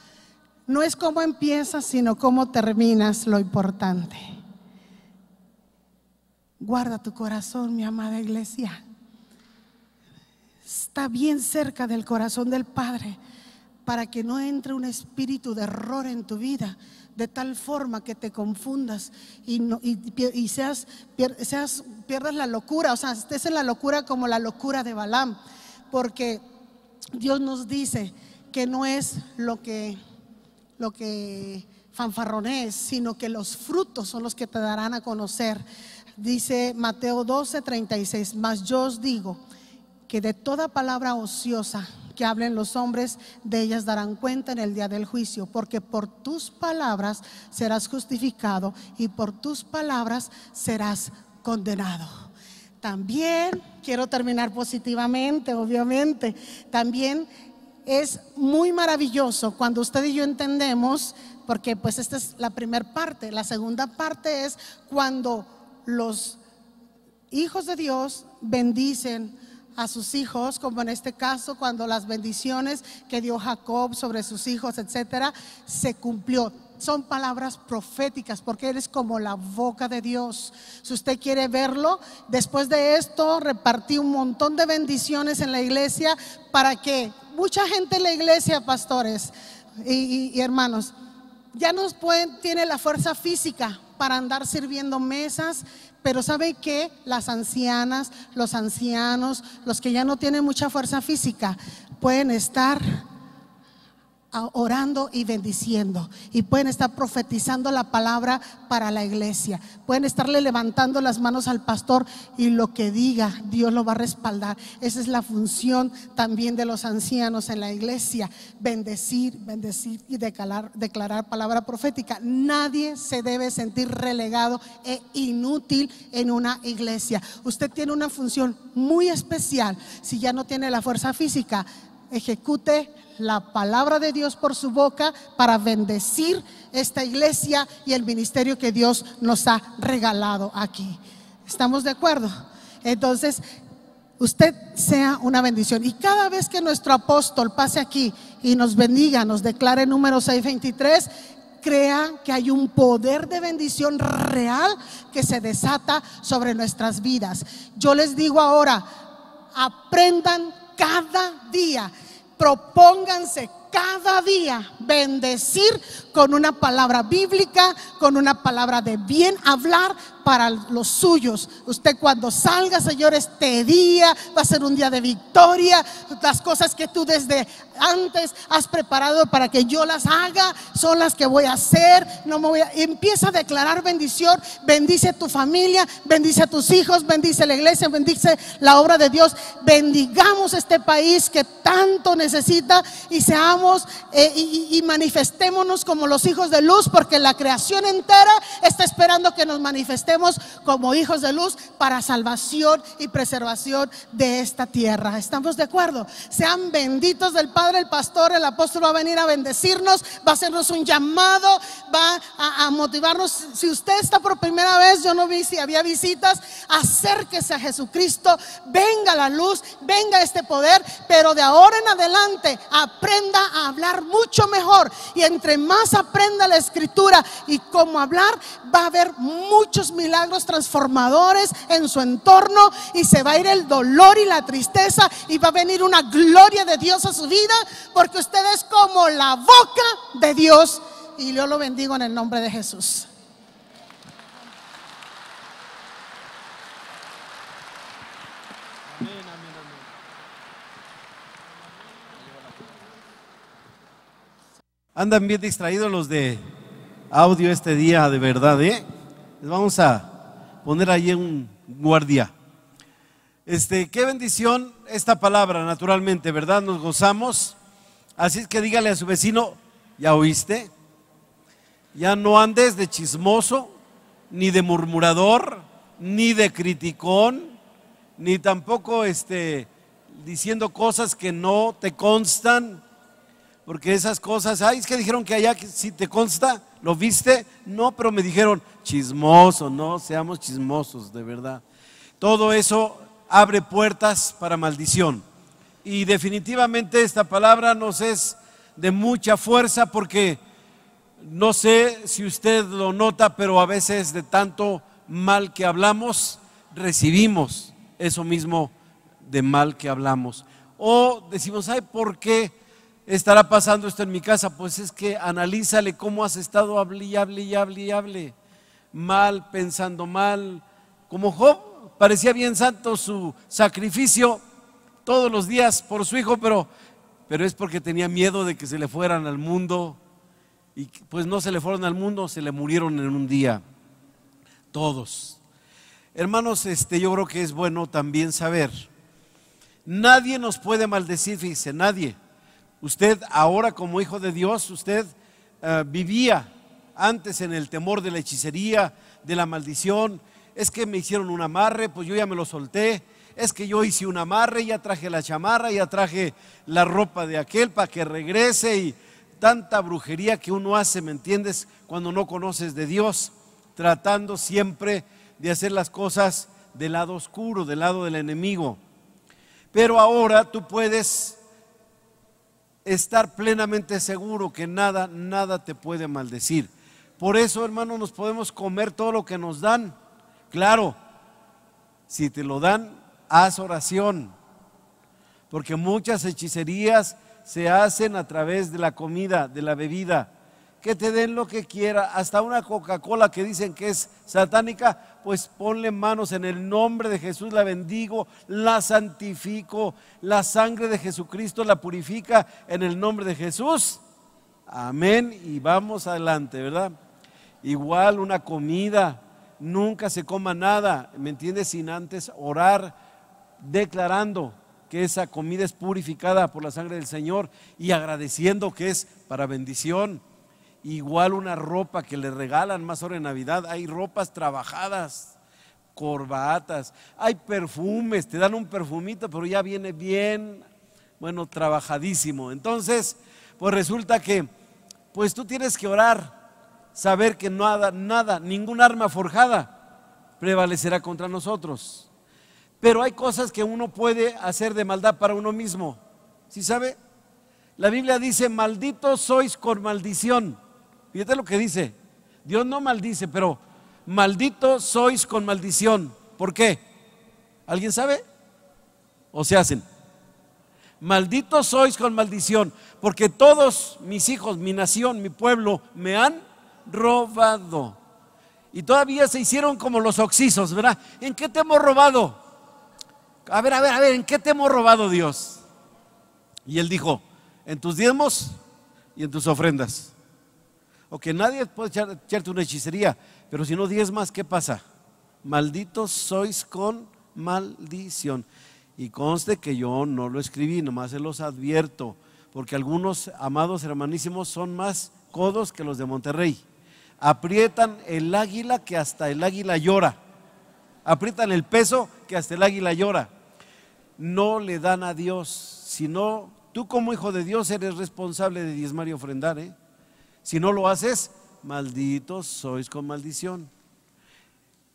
No es cómo empiezas, sino cómo terminas lo importante. Guarda tu corazón, mi amada iglesia. Está bien cerca del corazón del Padre, para que no entre un espíritu de error en tu vida, de tal forma que te confundas y pierdas la locura, o sea, estés en la locura como la locura de Balaam. Porque Dios nos dice que no es lo que fanfarrones, sino que los frutos son los que te darán a conocer. Dice Mateo 12:36, mas yo os digo que de toda palabra ociosa que hablen los hombres, de ellas darán cuenta en el día del juicio, porque por tus palabras serás justificado y por tus palabras serás condenado. También quiero terminar positivamente, obviamente. También es muy maravilloso cuando usted y yo entendemos, porque pues esta es la primera parte. La segunda parte es cuando los hijos de Dios bendicen a sus hijos, como en este caso cuando las bendiciones que dio Jacob sobre sus hijos, etcétera, se cumplió. Son palabras proféticas, porque eres como la boca de Dios. Si usted quiere verlo, después de esto repartí un montón de bendiciones en la iglesia, para que mucha gente en la iglesia, pastores y hermanos, ya no tiene la fuerza física para andar sirviendo mesas. Pero ¿sabe qué? Las ancianas, los ancianos, los que ya no tienen mucha fuerza física, pueden estar orando y bendiciendo, y pueden estar profetizando la palabra para la iglesia, pueden estarle levantando las manos al pastor, y lo que diga Dios lo va a respaldar. Esa es la función también de los ancianos en la iglesia: bendecir y declarar palabra profética. Nadie se debe sentir relegado e inútil en una iglesia. Usted tiene una función muy especial. Si ya no tiene la fuerza física, ejecute la palabra de Dios por su boca para bendecir esta iglesia y el ministerio que Dios nos ha regalado aquí. ¿Estamos de acuerdo? Entonces, usted sea una bendición. Y cada vez que nuestro apóstol pase aquí y nos bendiga, nos declare Números 6:23, crea que hay un poder de bendición real que se desata sobre nuestras vidas. Yo les digo ahora, aprendan cada día, propónganse cada día bendecir con una palabra bíblica, con una palabra de bien hablar para los suyos. Usted cuando salga, Señor, este día va a ser un día de victoria. Las cosas que tú desde antes has preparado para que yo las haga son las que voy a hacer. Empieza a declarar bendición. Bendice a tu familia, bendice a tus hijos, bendice la iglesia, bendice la obra de Dios. Bendigamos este país que tanto necesita, y seamos y manifestémonos como los hijos de luz, porque la creación entera está esperando que nos manifestemos como hijos de luz para salvación y preservación de esta tierra. ¿Estamos de acuerdo? Sean benditos del Padre. El pastor, el apóstol va a venir a bendecirnos, va a hacernos un llamado, va a motivarnos. Si usted está por primera vez, yo no vi si había visitas, acérquese a Jesucristo, venga la luz, venga este poder, pero de ahora en adelante aprenda a hablar mucho mejor. Y entre más aprenda la escritura y cómo hablar, va a haber muchos milagros transformadores en su entorno, y se va a ir el dolor y la tristeza, y va a venir una gloria de Dios a su vida, porque usted es como la boca de Dios. Y yo lo bendigo en el nombre de Jesús. Andan bien distraídos los de audio este día, de verdad, ¿eh? Les vamos a poner ahí un guardia. Qué bendición esta palabra, naturalmente, ¿verdad? Nos gozamos. Así es que dígale a su vecino: ¿ya oíste? Ya no andes de chismoso, ni de murmurador, ni de criticón, ni tampoco diciendo cosas que no te constan. Porque esas cosas, ay, es que dijeron que allá si te consta, ¿lo viste? No, pero me dijeron chismoso. No seamos chismosos, de verdad. Todo eso abre puertas para maldición. Y definitivamente esta palabra nos es de mucha fuerza, porque no sé si usted lo nota, pero a veces de tanto mal que hablamos, recibimos eso mismo de mal que hablamos. O decimos, ay, ¿por qué estará pasando esto en mi casa? Pues es que analízale cómo has estado, hable y hable y hable y hable, mal, pensando mal, como Job. Parecía bien santo su sacrificio todos los días por su hijo, pero es porque tenía miedo de que se le fueran al mundo, y pues no se le fueron al mundo, se le murieron en un día todos. Hermanos, yo creo que es bueno también saber, nadie nos puede maldecir, fíjese, nadie. Usted ahora, como hijo de Dios, usted vivía antes en el temor de la hechicería, de la maldición. Es que me hicieron un amarre, pues yo ya me lo solté. Es que yo hice un amarre, ya traje la chamarra, ya traje la ropa de aquel para que regrese, y tanta brujería que uno hace, ¿me entiendes? Cuando no conoces de Dios, tratando siempre de hacer las cosas del lado oscuro, del lado del enemigo. Pero ahora tú puedes estar plenamente seguro que nada te puede maldecir. Por eso, hermano, nos podemos comer todo lo que nos dan. Claro, si te lo dan, haz oración, porque muchas hechicerías se hacen a través de la comida, de la bebida. Que te den lo que quiera, hasta una Coca-Cola que dicen que es satánica, pues ponle manos en el nombre de Jesús, la bendigo, la santifico, la sangre de Jesucristo la purifica en el nombre de Jesús, amén, y vamos adelante, ¿verdad? Igual una comida, nunca se coma nada, ¿me entiendes? Sin antes orar, declarando que esa comida es purificada por la sangre del Señor y agradeciendo que es para bendición. Igual una ropa que le regalan más ahora en Navidad, hay ropas trabajadas, corbatas, hay perfumes, te dan un perfumito, pero ya viene bien, bueno, trabajadísimo. Entonces, pues resulta que, pues tú tienes que orar, saber que nada, ningún arma forjada prevalecerá contra nosotros. Pero hay cosas que uno puede hacer de maldad para uno mismo, ¿sí sabe? La Biblia dice, malditos sois con maldición. Fíjate lo que dice, Dios no maldice, pero malditos sois con maldición. ¿Por qué? ¿Alguien sabe? ¿O se hacen? Malditos sois con maldición, porque todos mis hijos, mi nación, mi pueblo, me han robado. Y todavía se hicieron como los oxisos, ¿verdad? ¿En qué te hemos robado? A ver, ¿en qué te hemos robado, Dios? Y él dijo, en tus diezmos y en tus ofrendas. Ok, nadie puede echarte una hechicería, pero si no diezmas, ¿qué pasa? Malditos sois con maldición. Y conste que yo no lo escribí, nomás se los advierto, porque algunos amados hermanísimos son más codos que los de Monterrey. Aprietan el águila que hasta el águila llora. Aprietan el peso que hasta el águila llora. No le dan a Dios, sino tú como hijo de Dios eres responsable de diezmar y ofrendar, ¿eh? Si no lo haces, malditos sois con maldición.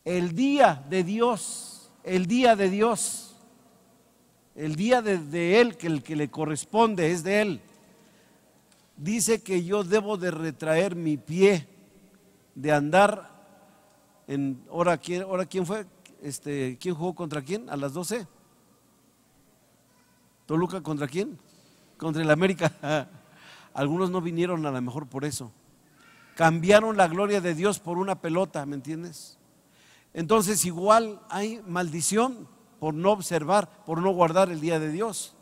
El día de Dios, el día de Él, que el que le corresponde es de Él. dice que yo debo de retraer mi pie de andar en, ahora quién fue, ¿quién jugó contra quién a las 12? ¿Toluca contra quién? Contra el América. Algunos no vinieron a lo mejor por eso. Cambiaron la gloria de Dios por una pelota, ¿me entiendes? Entonces igual hay maldición por no observar, por no guardar el día de Dios.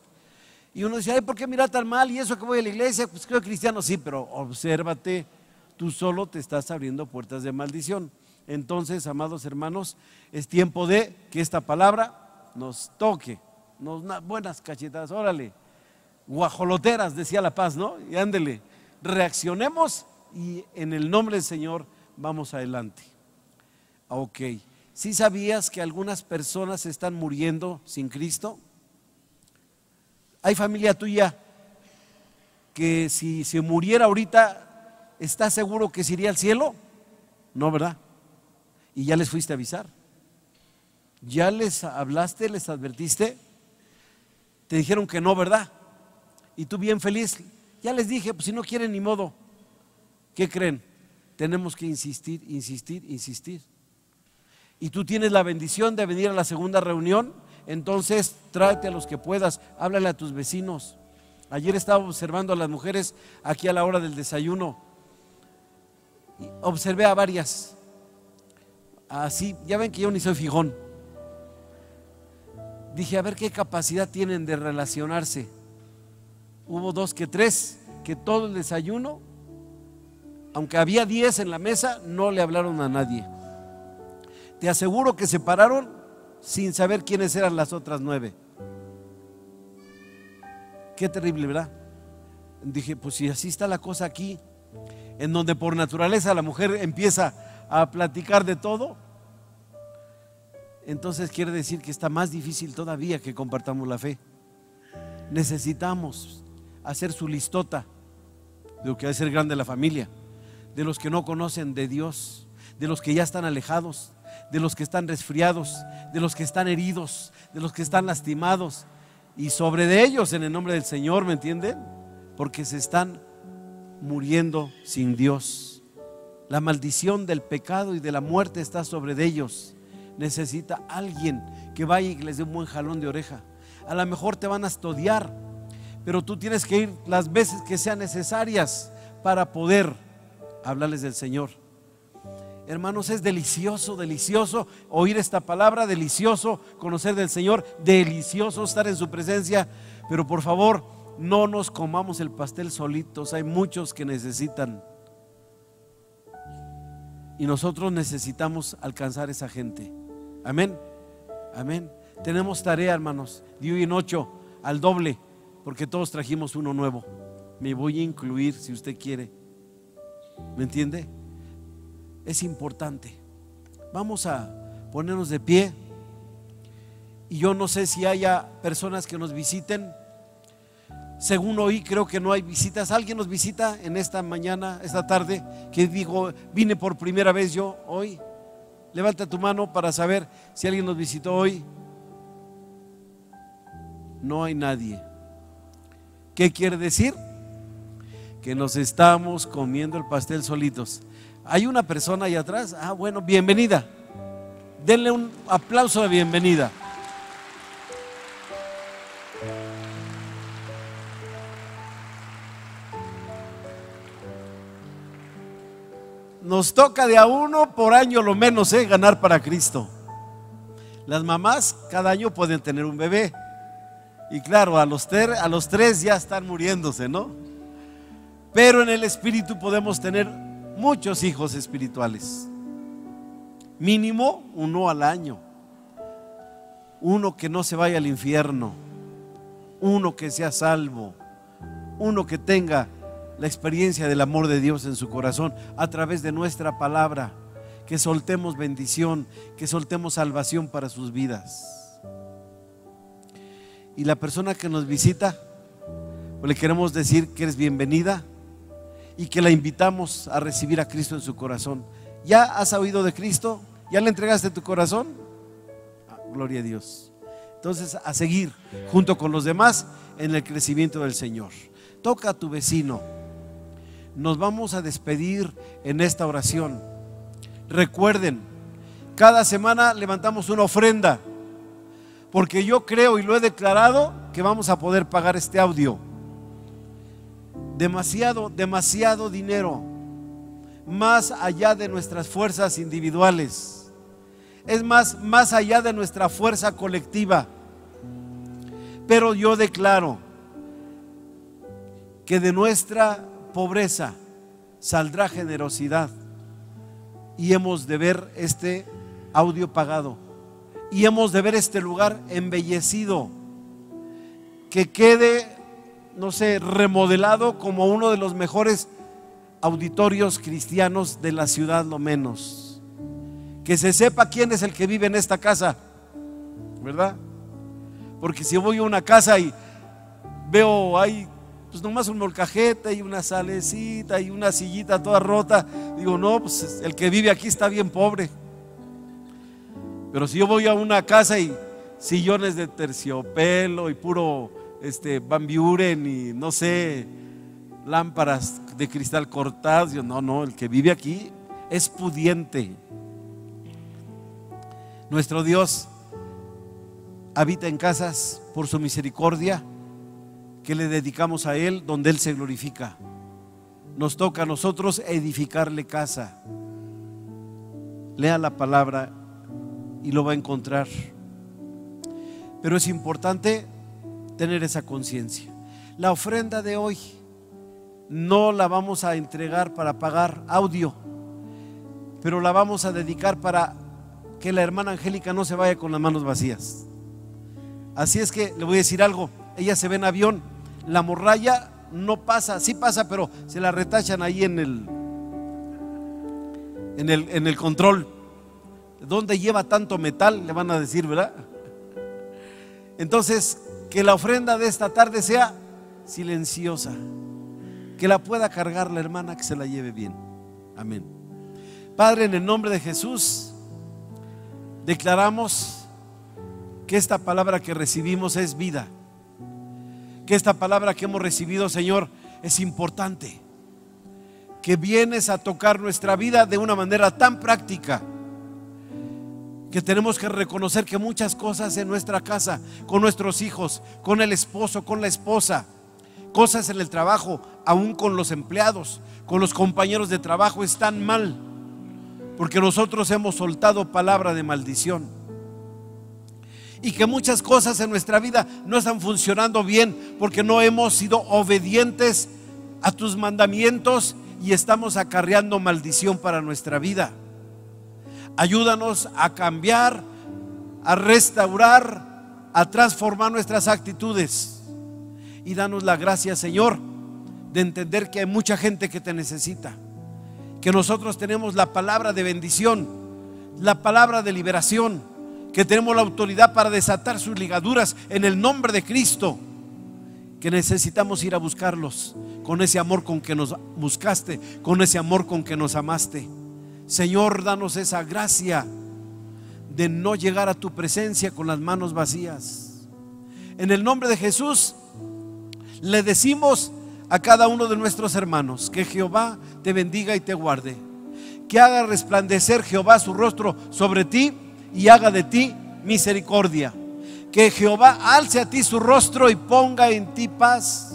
Y uno dice, ay, ¿por qué mira tan mal? Y eso que voy a la iglesia, pues creo cristiano, sí, pero obsérvate, tú solo te estás abriendo puertas de maldición. Entonces, amados hermanos, es tiempo de que esta palabra nos toque, buenas cachetadas, órale, guajoloteras, decía La Paz, ¿no? Y ándele, reaccionemos y en el nombre del Señor vamos adelante. Ok, ¿sí sabías que algunas personas están muriendo sin Cristo? Hay familia tuya que si se muriera ahorita, ¿estás seguro que se iría al cielo? No, ¿verdad? Y ya les fuiste a avisar. ¿Ya les hablaste, les advertiste? Te dijeron que no, ¿verdad? Y tú bien feliz, ya les dije, pues si no quieren ni modo. ¿Qué creen? Tenemos que insistir, insistir, insistir. Y tú tienes la bendición de venir a la segunda reunión, entonces tráete a los que puedas, háblale a tus vecinos. Ayer estaba observando a las mujeres aquí a la hora del desayuno. Observé a varias. Así, ya ven que yo ni soy fijón. Dije, a ver qué capacidad tienen de relacionarse. Hubo 2 que 3 que todo el desayuno, aunque había 10 en la mesa, no le hablaron a nadie. Te aseguro que se pararon sin saber quiénes eran las otras 9. Qué terrible, ¿verdad? Dije, pues si así está la cosa aquí, en donde por naturaleza la mujer empieza a platicar de todo, entonces quiere decir que está más difícil todavía que compartamos la fe. Necesitamos hacer su listota de lo que va a ser grande la familia, de los que no conocen de Dios, de los que ya están alejados, de los que están resfriados, de los que están heridos, de los que están lastimados, y sobre de ellos en el nombre del Señor, ¿me entienden? Porque se están muriendo sin Dios. La maldición del pecado y de la muerte está sobre de ellos. Necesita alguien que vaya y les dé un buen jalón de oreja. A lo mejor te van a odiar, pero tú tienes que ir las veces que sean necesarias para poder hablarles del Señor. Hermanos, es delicioso, delicioso oír esta palabra, delicioso conocer del Señor, delicioso estar en su presencia, pero por favor no nos comamos el pastel solitos. Hay muchos que necesitan y nosotros necesitamos alcanzar a esa gente. Amén, amén. Tenemos tarea, hermanos, de hoy en 8 al doble, porque todos trajimos uno nuevo. Me voy a incluir si usted quiere, ¿me entiende? Es importante. Vamos a ponernos de pie. Y yo no sé si haya personas que nos visiten. Según oí, creo que no hay visitas. ¿Alguien nos visita en esta mañana, esta tarde? Que digo, vine por primera vez yo hoy. Levanta tu mano para saber si alguien nos visitó hoy. No hay nadie. ¿Qué quiere decir? Que nos estamos comiendo el pastel solitos. ¿Hay una persona ahí atrás? Ah, bueno, bienvenida. Denle un aplauso de bienvenida. Nos toca de a uno por año lo menos, ganar para Cristo. Las mamás cada año pueden tener un bebé. Y claro, a los 3 ya están muriéndose, ¿no? Pero en el espíritu podemos tener muchos hijos espirituales. Mínimo 1 al año. Uno que no se vaya al infierno. Uno que sea salvo. Uno que tenga la experiencia del amor de Dios en su corazón a través de nuestra palabra. Que soltemos bendición, que soltemos salvación para sus vidas. Y la persona que nos visita, pues le queremos decir que eres bienvenida y que la invitamos a recibir a Cristo en su corazón. ¿Ya has oído de Cristo? ¿Ya le entregaste tu corazón? Gloria a Dios. Entonces, a seguir junto con los demás en el crecimiento del Señor. Toca a tu vecino nos vamos a despedir en esta oración. Recuerden, cada semana levantamos una ofrenda, porque yo creo y lo he declarado que vamos a poder pagar este audio. Demasiado dinero, más allá de nuestras fuerzas individuales, es más allá de nuestra fuerza colectiva. Pero yo declaro que de nuestra pobreza saldrá generosidad, y hemos de ver este audio pagado, y hemos de ver este lugar embellecido, que quede, no sé, remodelado como uno de los mejores auditorios cristianos de la ciudad, lo menos. Que se sepa quién es el que vive en esta casa, ¿verdad? Porque si voy a una casa y veo ahí pues nomás un molcajete y una salecita y una sillita toda rota, digo, no, pues el que vive aquí está bien pobre. Pero si yo voy a una casa y sillones de terciopelo y puro Bambiuren y no sé, lámparas de cristal cortadas, yo no, el que vive aquí es pudiente. Nuestro Dios habita en casas por su misericordia que le dedicamos a Él, donde Él se glorifica. Nos toca a nosotros edificarle casa. Lea la palabra y lo va a encontrar. Pero es importante tener esa conciencia. La ofrenda de hoy no la vamos a entregar para pagar audio, pero la vamos a dedicar para que la hermana Angélica no se vaya con las manos vacías. Así es que le voy a decir algo. Ella se ve en avión, la morralla no pasa, sí pasa, pero se la retachan ahí en el control. ¿Dónde lleva tanto metal? Le van a decir, ¿verdad? Entonces, que la ofrenda de esta tarde sea silenciosa, que la pueda cargar la hermana, que se la lleve bien. Amén. Padre, en el nombre de Jesús, declaramos que esta palabra que recibimos es vida, que esta palabra que hemos recibido, Señor, es importante, que vienes a tocar nuestra vida de una manera tan práctica, que tenemos que reconocer que muchas cosas en nuestra casa, con nuestros hijos, con el esposo, con la esposa, cosas en el trabajo, aún con los empleados, con los compañeros de trabajo, están mal, porque nosotros hemos soltado palabra de maldición. Y que muchas cosas en nuestra vida no están funcionando bien porque no hemos sido obedientes a tus mandamientos y estamos acarreando maldición para nuestra vida. Ayúdanos a cambiar, a restaurar, a transformar nuestras actitudes. Y danos la gracia, Señor, de entender que hay mucha gente que te necesita, que nosotros tenemos la palabra de bendición, la palabra de liberación, que tenemos la autoridad para desatar sus ligaduras en el nombre de Cristo, que necesitamos ir a buscarlos con ese amor con que nos buscaste, con ese amor con que nos amaste. Señor, danos esa gracia de no llegar a tu presencia con las manos vacías. En el nombre de Jesús le decimos a cada uno de nuestros hermanos que Jehová te bendiga y te guarde, que haga resplandecer Jehová su rostro sobre ti y haga de ti misericordia, que Jehová alce a ti su rostro y ponga en ti paz,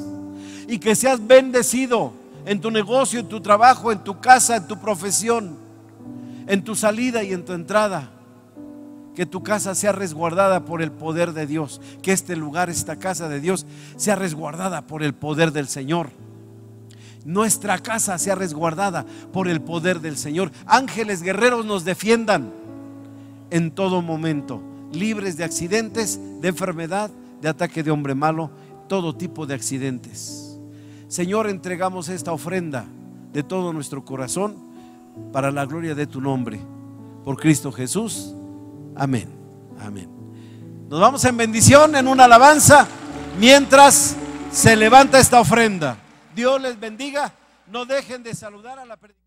y que seas bendecido en tu negocio, en tu trabajo, en tu casa, en tu profesión, en tu salida y en tu entrada. Que tu casa sea resguardada por el poder de Dios, que este lugar, esta casa de Dios, sea resguardada por el poder del Señor. Nuestra casa sea resguardada por el poder del Señor. Ángeles guerreros nos defiendan en todo momento, libres de accidentes, de enfermedad, de ataque de hombre malo, todo tipo de accidentes. Señor, entregamos esta ofrenda de todo nuestro corazón para la gloria de tu nombre, por Cristo Jesús. Amén. Amén. Nos vamos en bendición, en una alabanza, mientras se levanta esta ofrenda. Dios les bendiga. No dejen de saludar a la predicación.